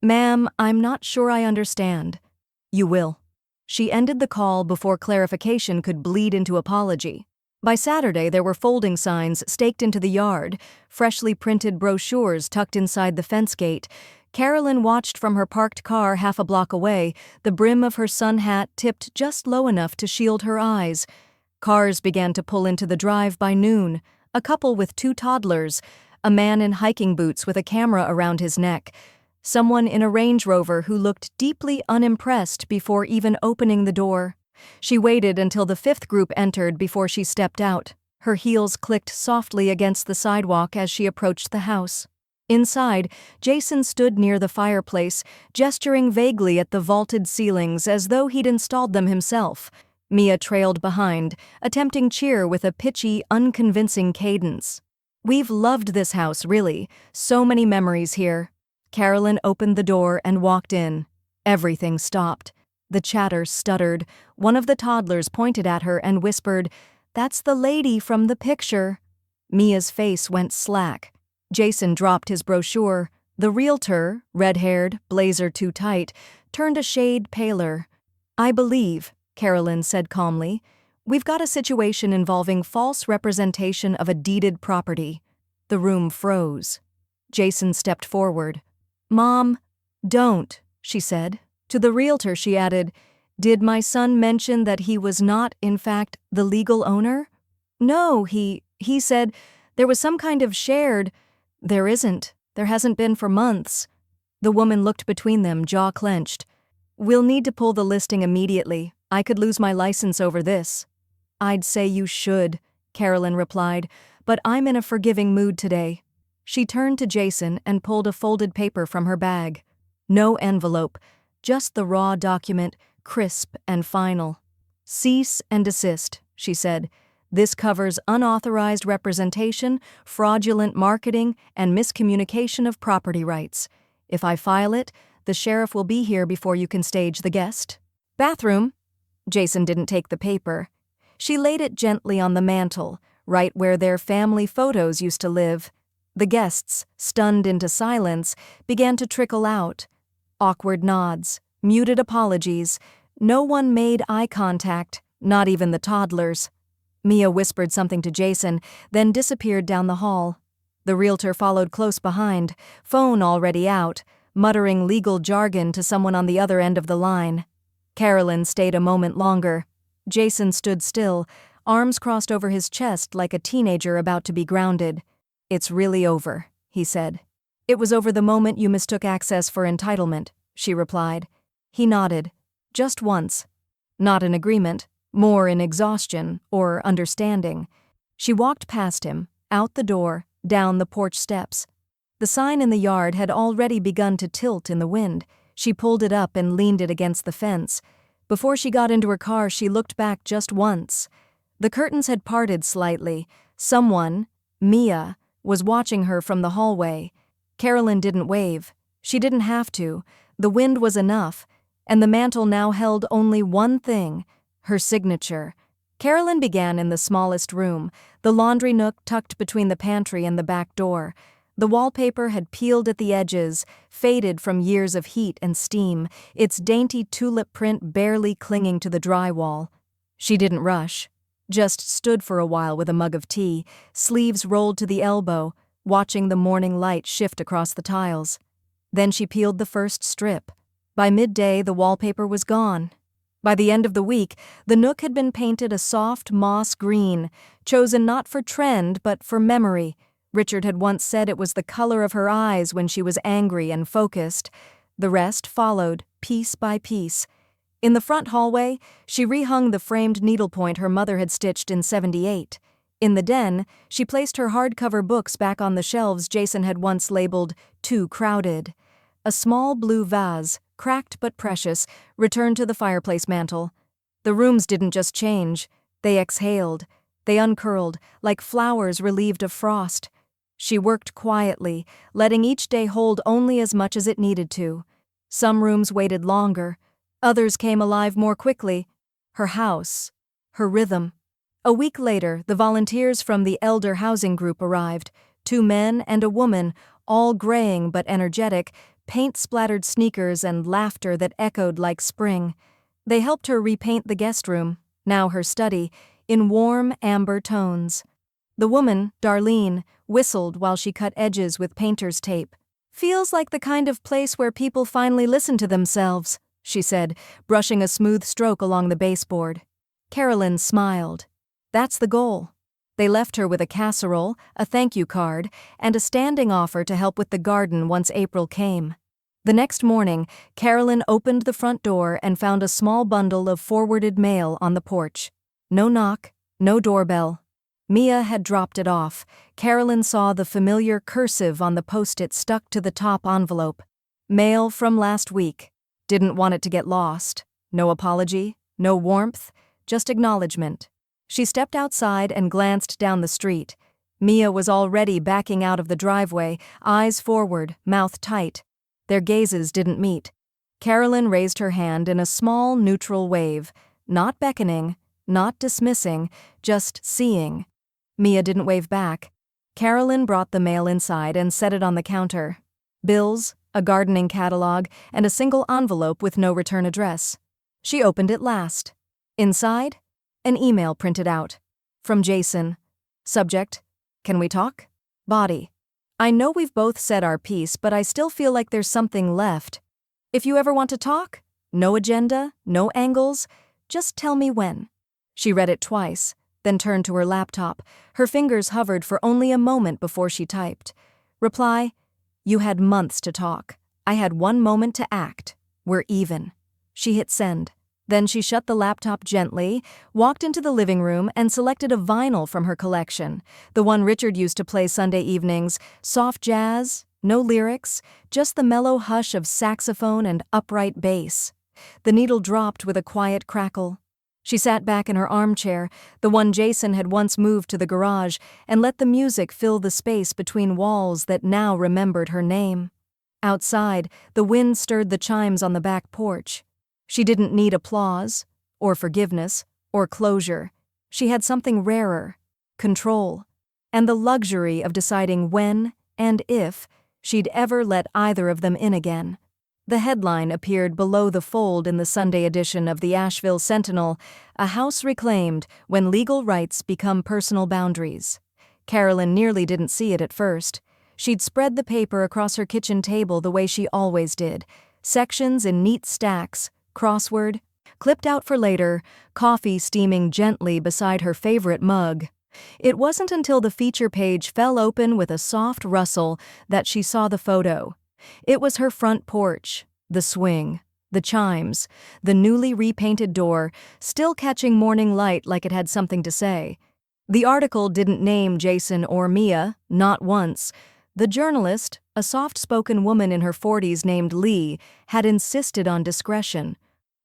"Ma'am, I'm not sure I understand." "You will." She ended the call before clarification could bleed into apology. By Saturday, there were folding signs staked into the yard, freshly printed brochures tucked inside the fence gate. Carolyn watched from her parked car half a block away, the brim of her sun hat tipped just low enough to shield her eyes. Cars began to pull into the drive by noon, a couple with 2 toddlers, a man in hiking boots with a camera around his neck, someone in a Range Rover who looked deeply unimpressed before even opening the door. She waited until the 5th group entered before she stepped out. Her heels clicked softly against the sidewalk as she approached the house. Inside, Jason stood near the fireplace, gesturing vaguely at the vaulted ceilings as though he'd installed them himself. Mia trailed behind, attempting cheer with a pitchy, unconvincing cadence. "We've loved this house, really. So many memories here." Carolyn opened the door and walked in. Everything stopped. The chatter stuttered. One of the toddlers pointed at her and whispered, "That's the lady from the picture." Mia's face went slack. Jason dropped his brochure. The realtor, red-haired, blazer too tight, turned a shade paler. "I believe," Carolyn said calmly, "we've got a situation involving false representation of a deeded property." The room froze. Jason stepped forward. "Mom, don't," she said. To the realtor she added, "Did my son mention that he was not, in fact, the legal owner?" "No, he said there was some kind of shared—" "There isn't. There hasn't been for months." The woman looked between them, jaw clenched. "We'll need to pull the listing immediately. I could lose my license over this." "I'd say you should," Carolyn replied, "but I'm in a forgiving mood today." She turned to Jason and pulled a folded paper from her bag. No envelope, just the raw document, crisp and final. "Cease and desist," she said. "This covers unauthorized representation, fraudulent marketing, and miscommunication of property rights. If I file it, the sheriff will be here before you can stage the guest." "Bathroom?" Jason didn't take the paper. She laid it gently on the mantel, right where their family photos used to live. The guests, stunned into silence, began to trickle out. Awkward nods, muted apologies. No one made eye contact, not even the toddlers. Mia whispered something to Jason, then disappeared down the hall. The realtor followed close behind, phone already out, muttering legal jargon to someone on the other end of the line. Carolyn stayed a moment longer. Jason stood still, arms crossed over his chest like a teenager about to be grounded. "It's really over," he said. "It was over the moment you mistook access for entitlement," she replied. He nodded. "Just once." Not in agreement, more in exhaustion or understanding. She walked past him, out the door, down the porch steps. The sign in the yard had already begun to tilt in the wind. She pulled it up and leaned it against the fence. Before she got into her car, she looked back just once. The curtains had parted slightly. Someone, Mia, was watching her from the hallway. Carolyn didn't wave. She didn't have to. The wind was enough, and the mantle now held only one thing: her signature. Carolyn began in the smallest room, the laundry nook tucked between the pantry and the back door. The wallpaper had peeled at the edges, faded from years of heat and steam, its dainty tulip print barely clinging to the drywall. She didn't rush, just stood for a while with a mug of tea, sleeves rolled to the elbow, watching the morning light shift across the tiles. Then she peeled the first strip. By midday, the wallpaper was gone. By the end of the week, the nook had been painted a soft moss green, chosen not for trend but for memory. Richard had once said it was the color of her eyes when she was angry and focused. The rest followed, piece by piece. In the front hallway, she rehung the framed needlepoint her mother had stitched in '78. In the den, she placed her hardcover books back on the shelves Jason had once labeled "too crowded." A small blue vase, cracked but precious, returned to the fireplace mantel. The rooms didn't just change, they exhaled. They uncurled, like flowers relieved of frost. She worked quietly, letting each day hold only as much as it needed to. Some rooms waited longer, others came alive more quickly. Her house, her rhythm. A week later, the volunteers from the Elder Housing Group arrived, 2 men and a woman, all graying but energetic, paint-splattered sneakers and laughter that echoed like spring. They helped her repaint the guest room, now her study, in warm amber tones. The woman, Darlene, whistled while she cut edges with painter's tape. "Feels like the kind of place where people finally listen to themselves," she said, brushing a smooth stroke along the baseboard. Carolyn smiled. That's the goal. They left her with a casserole, a thank you card, and a standing offer to help with the garden once April came. The next morning, Carolyn opened the front door and found a small bundle of forwarded mail on the porch. No knock, no doorbell. Mia had dropped it off. Carolyn saw the familiar cursive on the post-it stuck to the top envelope. Mail from last week. Didn't want it to get lost. No apology, no warmth, just acknowledgement. She stepped outside and glanced down the street. Mia was already backing out of the driveway, eyes forward, mouth tight. Their gazes didn't meet. Carolyn raised her hand in a small, neutral wave, not beckoning, not dismissing, just seeing. Mia didn't wave back. Carolyn brought the mail inside and set it on the counter. Bills, a gardening catalog, and a single envelope with no return address. She opened it last. Inside, an email printed out. From Jason. Subject: Can we talk? Body: I know we've both said our piece, but I still feel like there's something left. If you ever want to talk, no agenda, no angles, just tell me when. She read it twice, then turned to her laptop. Her fingers hovered for only a moment before she typed. Reply: You had months to talk. I had 1 moment to act. We're even. She hit send. Then she shut the laptop gently, walked into the living room, and selected a vinyl from her collection, the one Richard used to play Sunday evenings, soft jazz, no lyrics, just the mellow hush of saxophone and upright bass. The needle dropped with a quiet crackle. She sat back in her armchair, the one Jason had once moved to the garage, and let the music fill the space between walls that now remembered her name. Outside, the wind stirred the chimes on the back porch. She didn't need applause, or forgiveness, or closure. She had something rarer: control, and the luxury of deciding when and if she'd ever let either of them in again. The headline appeared below the fold in the Sunday edition of the Asheville Sentinel: A House Reclaimed When Legal Rights Become Personal Boundaries. Carolyn nearly didn't see it at first. She'd spread the paper across her kitchen table the way she always did, sections in neat stacks, crossword, clipped out for later, coffee steaming gently beside her favorite mug. It wasn't until the feature page fell open with a soft rustle that she saw the photo. It was her front porch, the swing, The chimes, the newly repainted door, still catching morning light like it had something to say. The article didn't name Jason or Mia, not once. The journalist, a soft-spoken woman in her 40s named Lee, had insisted on discretion.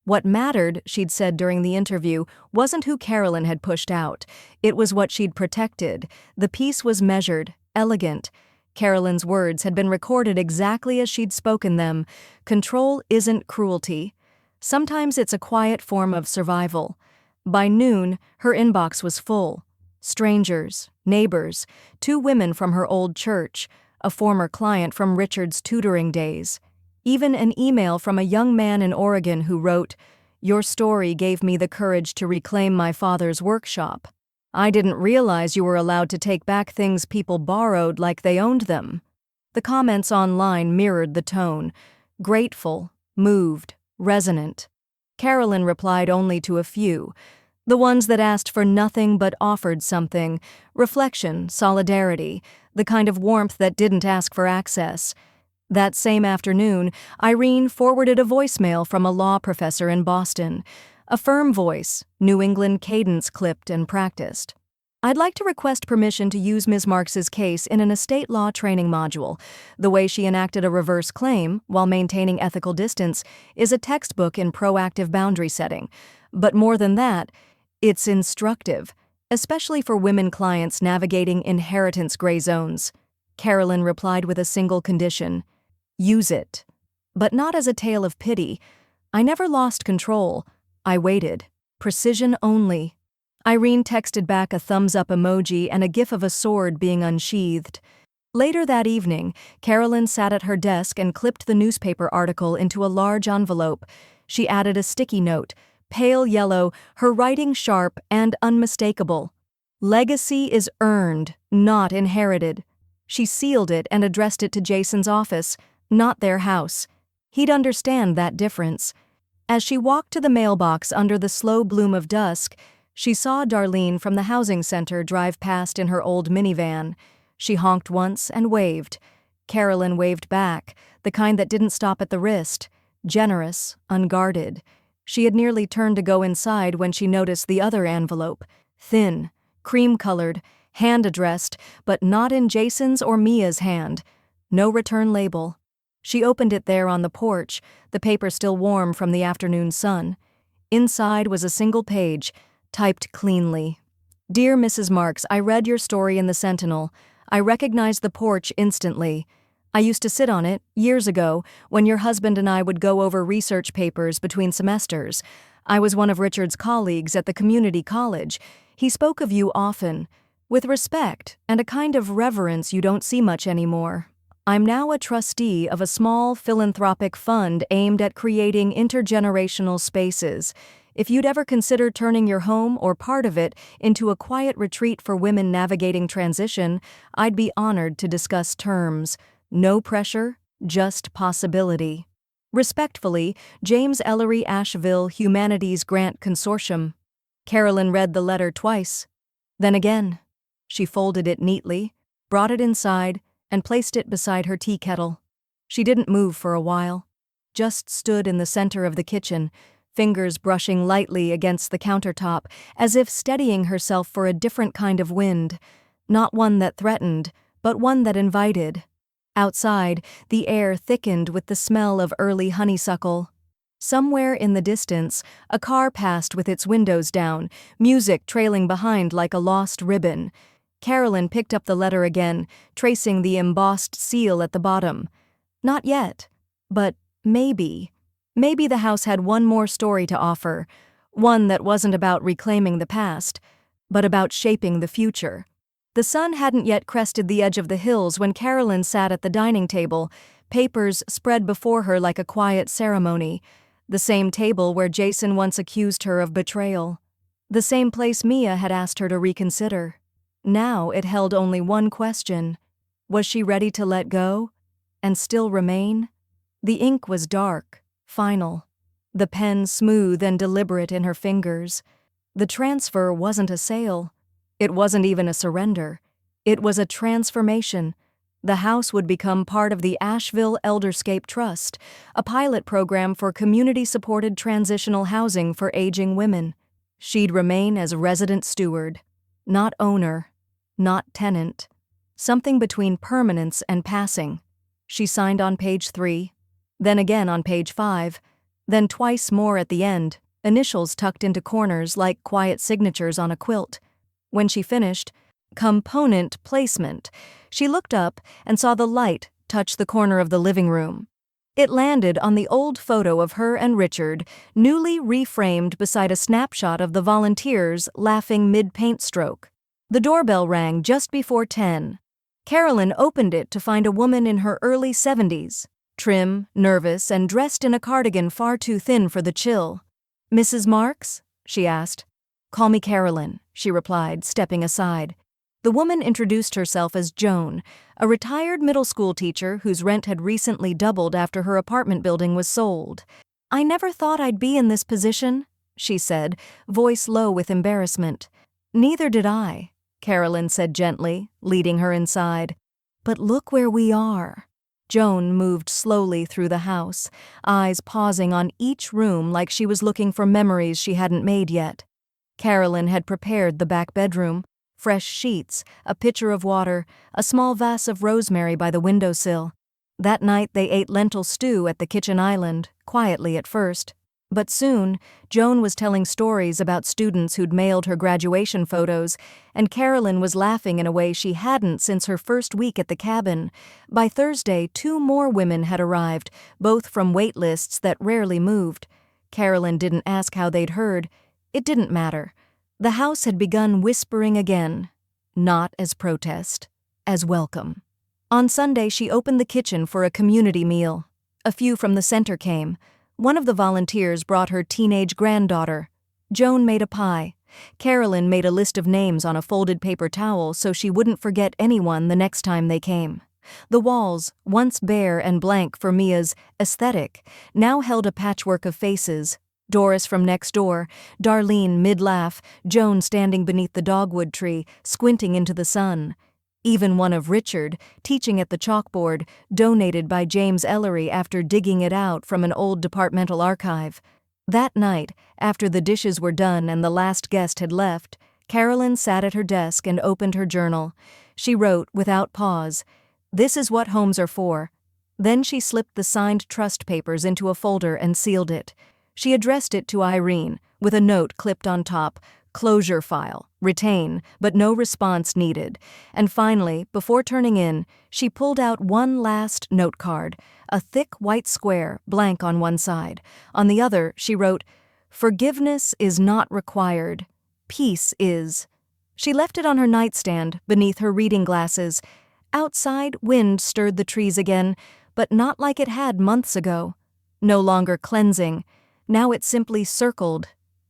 What mattered, she'd said during the interview, wasn't who Carolyn had pushed out. It was what she'd protected. The piece was measured, elegant. Carolyn's words had been recorded exactly as she'd spoken them. Control isn't cruelty. Sometimes it's a quiet form of survival. By noon, her inbox was full. Strangers, neighbors, 2 women from her old church, a former client from Richard's tutoring days. Even an email from a young man in Oregon who wrote, "Your story gave me the courage to reclaim my father's workshop. I didn't realize you were allowed to take back things people borrowed like they owned them." The comments online mirrored the tone. Grateful, moved, resonant. Carolyn replied only to a few. The ones that asked for nothing but offered something. Reflection, solidarity, the kind of warmth that didn't ask for access. That same afternoon, Irene forwarded a voicemail from a law professor in Boston. A firm voice, New England cadence clipped and practiced. "I'd like to request permission to use Ms. Marks's case in an estate law training module. The way she enacted a reverse claim, while maintaining ethical distance, is a textbook in proactive boundary setting. But more than that, it's instructive, especially for women clients navigating inheritance gray zones." Carolyn replied with a single condition: use it. But not as a tale of pity. "I never lost control. I waited. Precision only." Irene texted back a thumbs-up emoji and a gif of a sword being unsheathed. Later that evening, Carolyn sat at her desk and clipped the newspaper article into a large envelope. She added a sticky note, pale yellow, her writing sharp and unmistakable. "Legacy is earned, not inherited." She sealed it and addressed it to Jason's office, not their house. He'd understand that difference. As she walked to the mailbox under the slow bloom of dusk, she saw Darlene from the housing center drive past in her old minivan. She honked once and waved. Carolyn waved back, the kind that didn't stop at the wrist. Generous, unguarded. She had nearly turned to go inside when she noticed the other envelope. Thin, cream-colored, hand-addressed, but not in Jason's or Mia's hand. No return label. She opened it there on the porch, the paper still warm from the afternoon sun. Inside was a single page, typed cleanly. "Dear Mrs. Marks, I read your story in the Sentinel. I recognized the porch instantly. I used to sit on it, years ago, when your husband and I would go over research papers between semesters. I was one of Richard's colleagues at the community college. He spoke of you often, with respect and a kind of reverence you don't see much anymore. I'm now a trustee of a small philanthropic fund aimed at creating intergenerational spaces. If you'd ever consider turning your home or part of it into a quiet retreat for women navigating transition, I'd be honored to discuss terms. No pressure, just possibility. Respectfully, James Ellery Asheville Humanities Grant Consortium." Carolyn read the letter twice. Then again. She folded it neatly, brought it inside, and placed it beside her tea kettle. She didn't move for a while, just stood in the center of the kitchen, fingers brushing lightly against the countertop, as if steadying herself for a different kind of wind, not one that threatened, but one that invited. Outside, the air thickened with the smell of early honeysuckle. Somewhere in the distance, a car passed with its windows down, music trailing behind like a lost ribbon. Carolyn picked up the letter again, tracing the embossed seal at the bottom. Not yet, but maybe. Maybe the house had one more story to offer, one that wasn't about reclaiming the past, but about shaping the future. The sun hadn't yet crested the edge of the hills when Carolyn sat at the dining table, papers spread before her like a quiet ceremony. The same table where Jason once accused her of betrayal. The same place Mia had asked her to reconsider. Now it held only one question. Was she ready to let go? And still remain? The ink was dark, final. The pen smooth and deliberate in her fingers. The transfer wasn't a sale. It wasn't even a surrender. It was a transformation. The house would become part of the Asheville Elderscape Trust, a pilot program for community-supported transitional housing for aging women. She'd remain as resident steward, not owner, not tenant. Something between permanence and passing. She signed on page 3, then again on page 5, then twice more at the end, initials tucked into corners like quiet signatures on a quilt. When she finished, component placement, she looked up and saw the light touch the corner of the living room. It landed on the old photo of her and Richard, newly reframed beside a snapshot of the volunteers laughing mid-paint stroke. The doorbell rang just before 10. Carolyn opened it to find a woman in her early 70s, trim, nervous, and dressed in a cardigan far too thin for the chill. "Mrs. Marks?" she asked. "Call me Carolyn," she replied, stepping aside. The woman introduced herself as Joan, a retired middle school teacher whose rent had recently doubled after her apartment building was sold. "I never thought I'd be in this position," she said, voice low with embarrassment. "Neither did I," Carolyn said gently, leading her inside. "But look where we are." Joan moved slowly through the house, eyes pausing on each room like she was looking for memories she hadn't made yet. Carolyn had prepared the back bedroom. Fresh sheets, a pitcher of water, a small vase of rosemary by the windowsill. That night they ate lentil stew at the kitchen island, quietly at first. But soon, Joan was telling stories about students who'd mailed her graduation photos, and Carolyn was laughing in a way she hadn't since her first week at the cabin. By Thursday, 2 more women had arrived, both from wait lists that rarely moved. Carolyn didn't ask how they'd heard. It didn't matter. The house had begun whispering again, not as protest, as welcome. On Sunday, she opened the kitchen for a community meal. A few from the center came. One of the volunteers brought her teenage granddaughter. Joan made a pie. Carolyn made a list of names on a folded paper towel so she wouldn't forget anyone the next time they came. The walls, once bare and blank for Mia's aesthetic, now held a patchwork of faces. Doris from next door, Darlene mid-laugh, Joan standing beneath the dogwood tree, squinting into the sun. Even one of Richard, teaching at the chalkboard, donated by James Ellery after digging it out from an old departmental archive. That night, after the dishes were done and the last guest had left, Carolyn sat at her desk and opened her journal. She wrote, without pause, "This is what homes are for." Then she slipped the signed trust papers into a folder and sealed it. She addressed it to Irene, with a note clipped on top, "Closure file, retain, but no response needed." And finally, before turning in, she pulled out one last note card, a thick white square, blank on one side. On the other, she wrote, "Forgiveness is not required. Peace is." She left it on her nightstand, beneath her reading glasses. Outside, wind stirred the trees again, but not like it had months ago. No longer cleansing. Now it simply circled,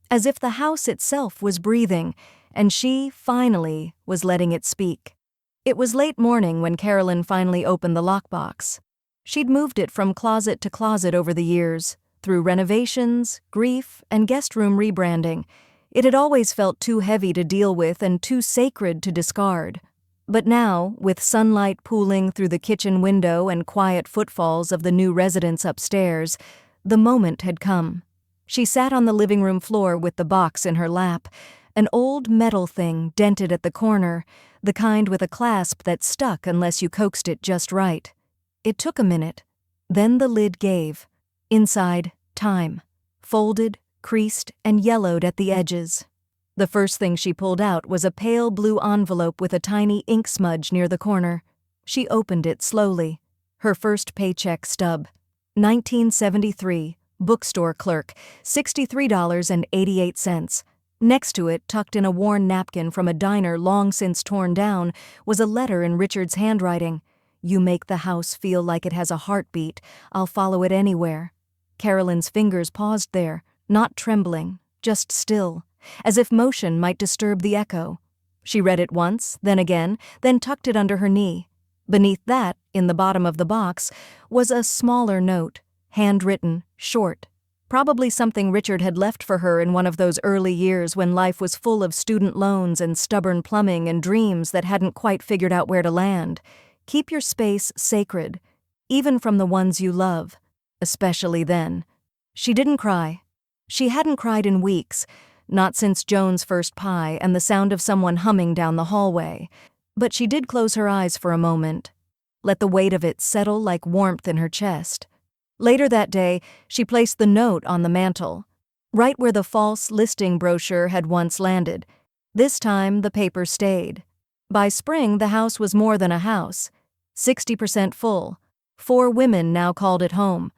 as if the house itself was breathing, and she, finally, was letting it speak. It was late morning when Carolyn finally opened the lockbox. She'd moved it from closet to closet over the years, through renovations, grief, and guest room rebranding. It had always felt too heavy to deal with and too sacred to discard. But now, with sunlight pooling through the kitchen window and quiet footfalls of the new residents upstairs, the moment had come. She sat on the living room floor with the box in her lap, an old metal thing dented at the corner, the kind with a clasp that stuck unless you coaxed it just right. It took a minute. Then the lid gave. Inside, time. Folded, creased, and yellowed at the edges. The first thing she pulled out was a pale blue envelope with a tiny ink smudge near the corner. She opened it slowly. Her first paycheck stub. 1973, bookstore clerk, $63.88. Next to it, tucked in a worn napkin from a diner long since torn down, was a letter in Richard's handwriting. "You make the house feel like it has a heartbeat. I'll follow it anywhere." Carolyn's fingers paused there, not trembling, just still, as if motion might disturb the echo. She read it once, then again, then tucked it under her knee. Beneath that, in the bottom of the box, was a smaller note, handwritten, short. Probably something Richard had left for her in one of those early years when life was full of student loans and stubborn plumbing and dreams that hadn't quite figured out where to land. Keep your space sacred, even from the ones you love, especially then. She didn't cry. She hadn't cried in weeks, not since Joan's first pie and the sound of someone humming down the hallway. But she did close her eyes for a moment, let the weight of it settle like warmth in her chest. Later that day, she placed the note on the mantel, right where the false listing brochure had once landed. This time, the paper stayed. By spring, the house was more than a house, 60% full. 4 women now called it home.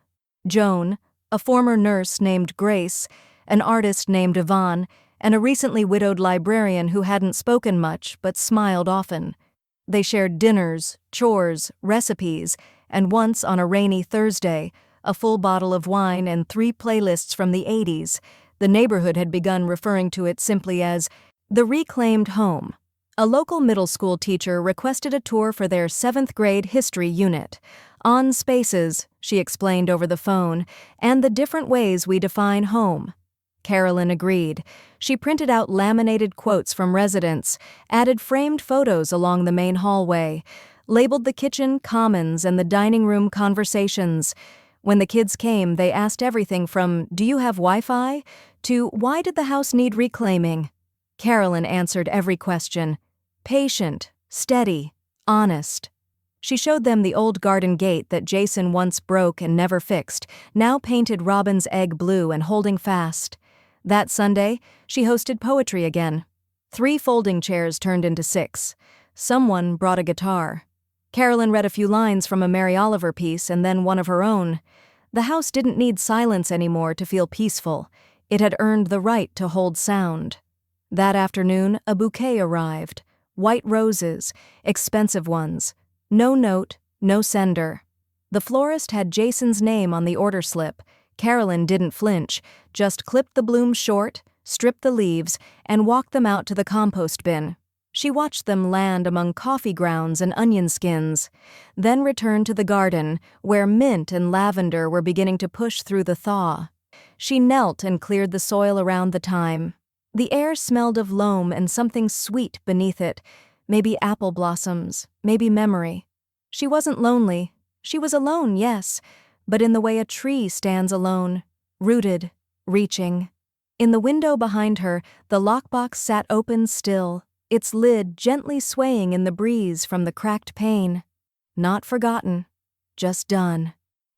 Joan, a former nurse named Grace, an artist named Yvonne, and a recently widowed librarian who hadn't spoken much but smiled often. They shared dinners, chores, recipes, and once on a rainy Thursday, a full bottle of wine and 3 playlists from the 80s. The neighborhood had begun referring to it simply as the reclaimed home. A local middle school teacher requested a tour for their 7th grade history unit. On spaces, she explained over the phone, and the different ways we define home. Carolyn agreed. She printed out laminated quotes from residents, added framed photos along the main hallway, labeled the kitchen commons and the dining room conversations. When the kids came, they asked everything from, "Do you have Wi-Fi?" to, "Why did the house need reclaiming?" Carolyn answered every question. Patient, steady, honest. She showed them the old garden gate that Jason once broke and never fixed, now painted robin's egg blue and holding fast. That Sunday, she hosted poetry again. 3 folding chairs turned into 6. Someone brought a guitar. Carolyn read a few lines from a Mary Oliver piece and then one of her own. The house didn't need silence anymore to feel peaceful. It had earned the right to hold sound. That afternoon, a bouquet arrived. White roses, expensive ones. No note, no sender. The florist had Jason's name on the order slip. Carolyn didn't flinch, just clipped the blooms short, stripped the leaves, and walked them out to the compost bin. She watched them land among coffee grounds and onion skins, then returned to the garden, where mint and lavender were beginning to push through the thaw. She knelt and cleared the soil around the thyme. The air smelled of loam and something sweet beneath it, maybe apple blossoms, maybe memory. She wasn't lonely. She was alone, yes, but in the way a tree stands alone, rooted, reaching. In the window behind her, the lockbox sat open still, its lid gently swaying in the breeze from the cracked pane. Not forgotten, just done.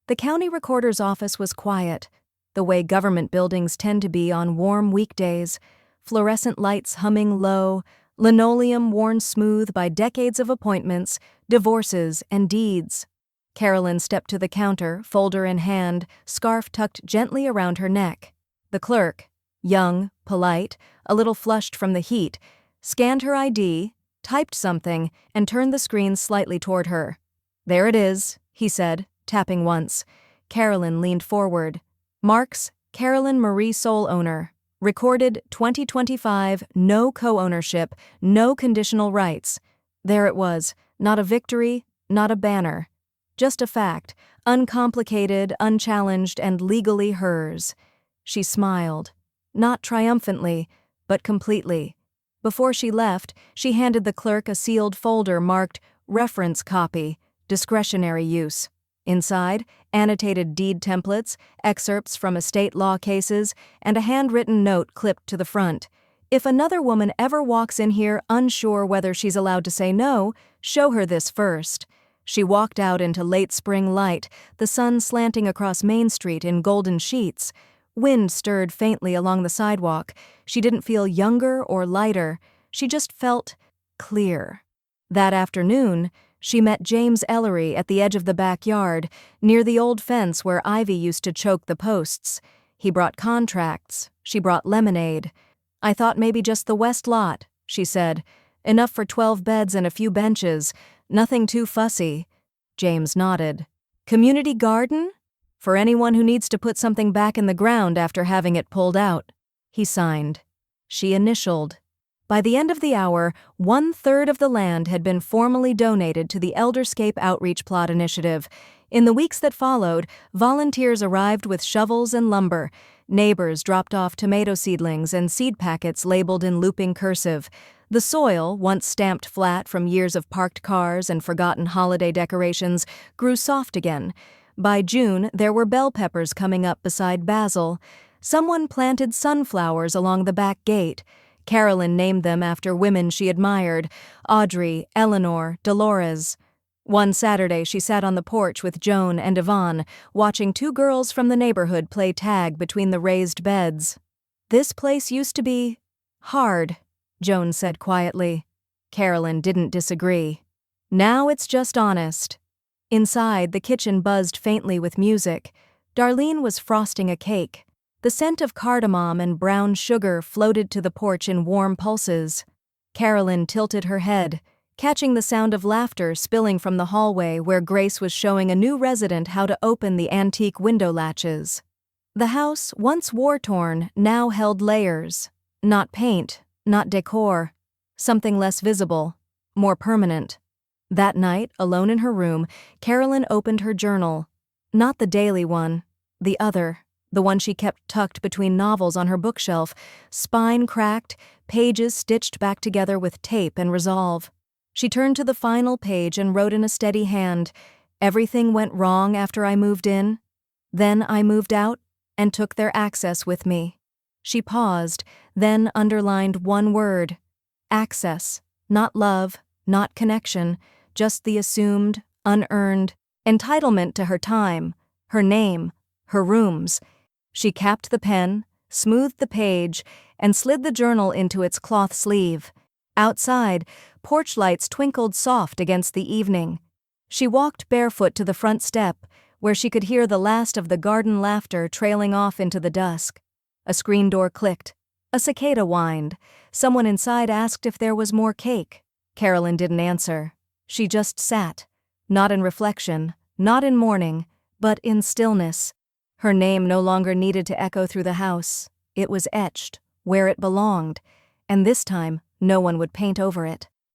The county recorder's office was quiet, the way government buildings tend to be on warm weekdays, fluorescent lights humming low, linoleum worn smooth by decades of appointments, divorces, and deeds. Carolyn stepped to the counter, folder in hand, scarf tucked gently around her neck. The clerk, young, polite, a little flushed from the heat, scanned her ID, typed something, and turned the screen slightly toward her. "There it is," he said, tapping once. Carolyn leaned forward. "Marks, Carolyn Marie sole owner. Recorded 2025, no co-ownership, no conditional rights." There it was, not a victory, not a banner. Just a fact, uncomplicated, unchallenged, and legally hers. She smiled. Not triumphantly, but completely. Before she left, she handed the clerk a sealed folder marked "Reference Copy, Discretionary Use." Inside, annotated deed templates, excerpts from estate law cases, and a handwritten note clipped to the front. "If another woman ever walks in here unsure whether she's allowed to say no, show her this first." She walked out into late spring light, the sun slanting across Main Street in golden sheets. Wind stirred faintly along the sidewalk. She didn't feel younger or lighter. She just felt clear. That afternoon, she met James Ellery at the edge of the backyard, near the old fence where ivy used to choke the posts. He brought contracts. She brought lemonade. "I thought maybe just the west lot," she said. "Enough for 12 beds and a few benches. Nothing too fussy." James nodded. "Community garden? For anyone who needs to put something back in the ground after having it pulled out." He signed. She initialed. By the end of the hour, 1/3 of the land had been formally donated to the Elderscape Outreach Plot Initiative. In the weeks that followed, volunteers arrived with shovels and lumber. Neighbors dropped off tomato seedlings and seed packets labeled in looping cursive. The soil, once stamped flat from years of parked cars and forgotten holiday decorations, grew soft again. By June, there were bell peppers coming up beside basil. Someone planted sunflowers along the back gate. Carolyn named them after women she admired: Audrey, Eleanor, Dolores. One Saturday, she sat on the porch with Joan and Yvonne, watching two girls from the neighborhood play tag between the raised beds. "This place used to be hard," Joan said quietly. Carolyn didn't disagree. "Now it's just honest." Inside, the kitchen buzzed faintly with music. Darlene was frosting a cake. The scent of cardamom and brown sugar floated to the porch in warm pulses. Carolyn tilted her head, catching the sound of laughter spilling from the hallway where Grace was showing a new resident how to open the antique window latches. The house, once war-torn, now held layers. Not paint, not decor. Something less visible, more permanent. That night, alone in her room, Carolyn opened her journal. Not the daily one, the other, the one she kept tucked between novels on her bookshelf, spine cracked, pages stitched back together with tape and resolve. She turned to the final page and wrote in a steady hand, "Everything went wrong after I moved in. Then I moved out and took their access with me." She paused, then underlined one word: access, not love, not connection, just the assumed, unearned entitlement to her time, her name, her rooms. She capped the pen, smoothed the page, and slid the journal into its cloth sleeve. Outside, porch lights twinkled soft against the evening. She walked barefoot to the front step, where she could hear the last of the garden laughter trailing off into the dusk. A screen door clicked. A cicada whined. Someone inside asked if there was more cake. Carolyn didn't answer. She just sat, not in reflection, not in mourning, but in stillness. Her name no longer needed to echo through the house. It was etched, where it belonged, and this time no one would paint over it.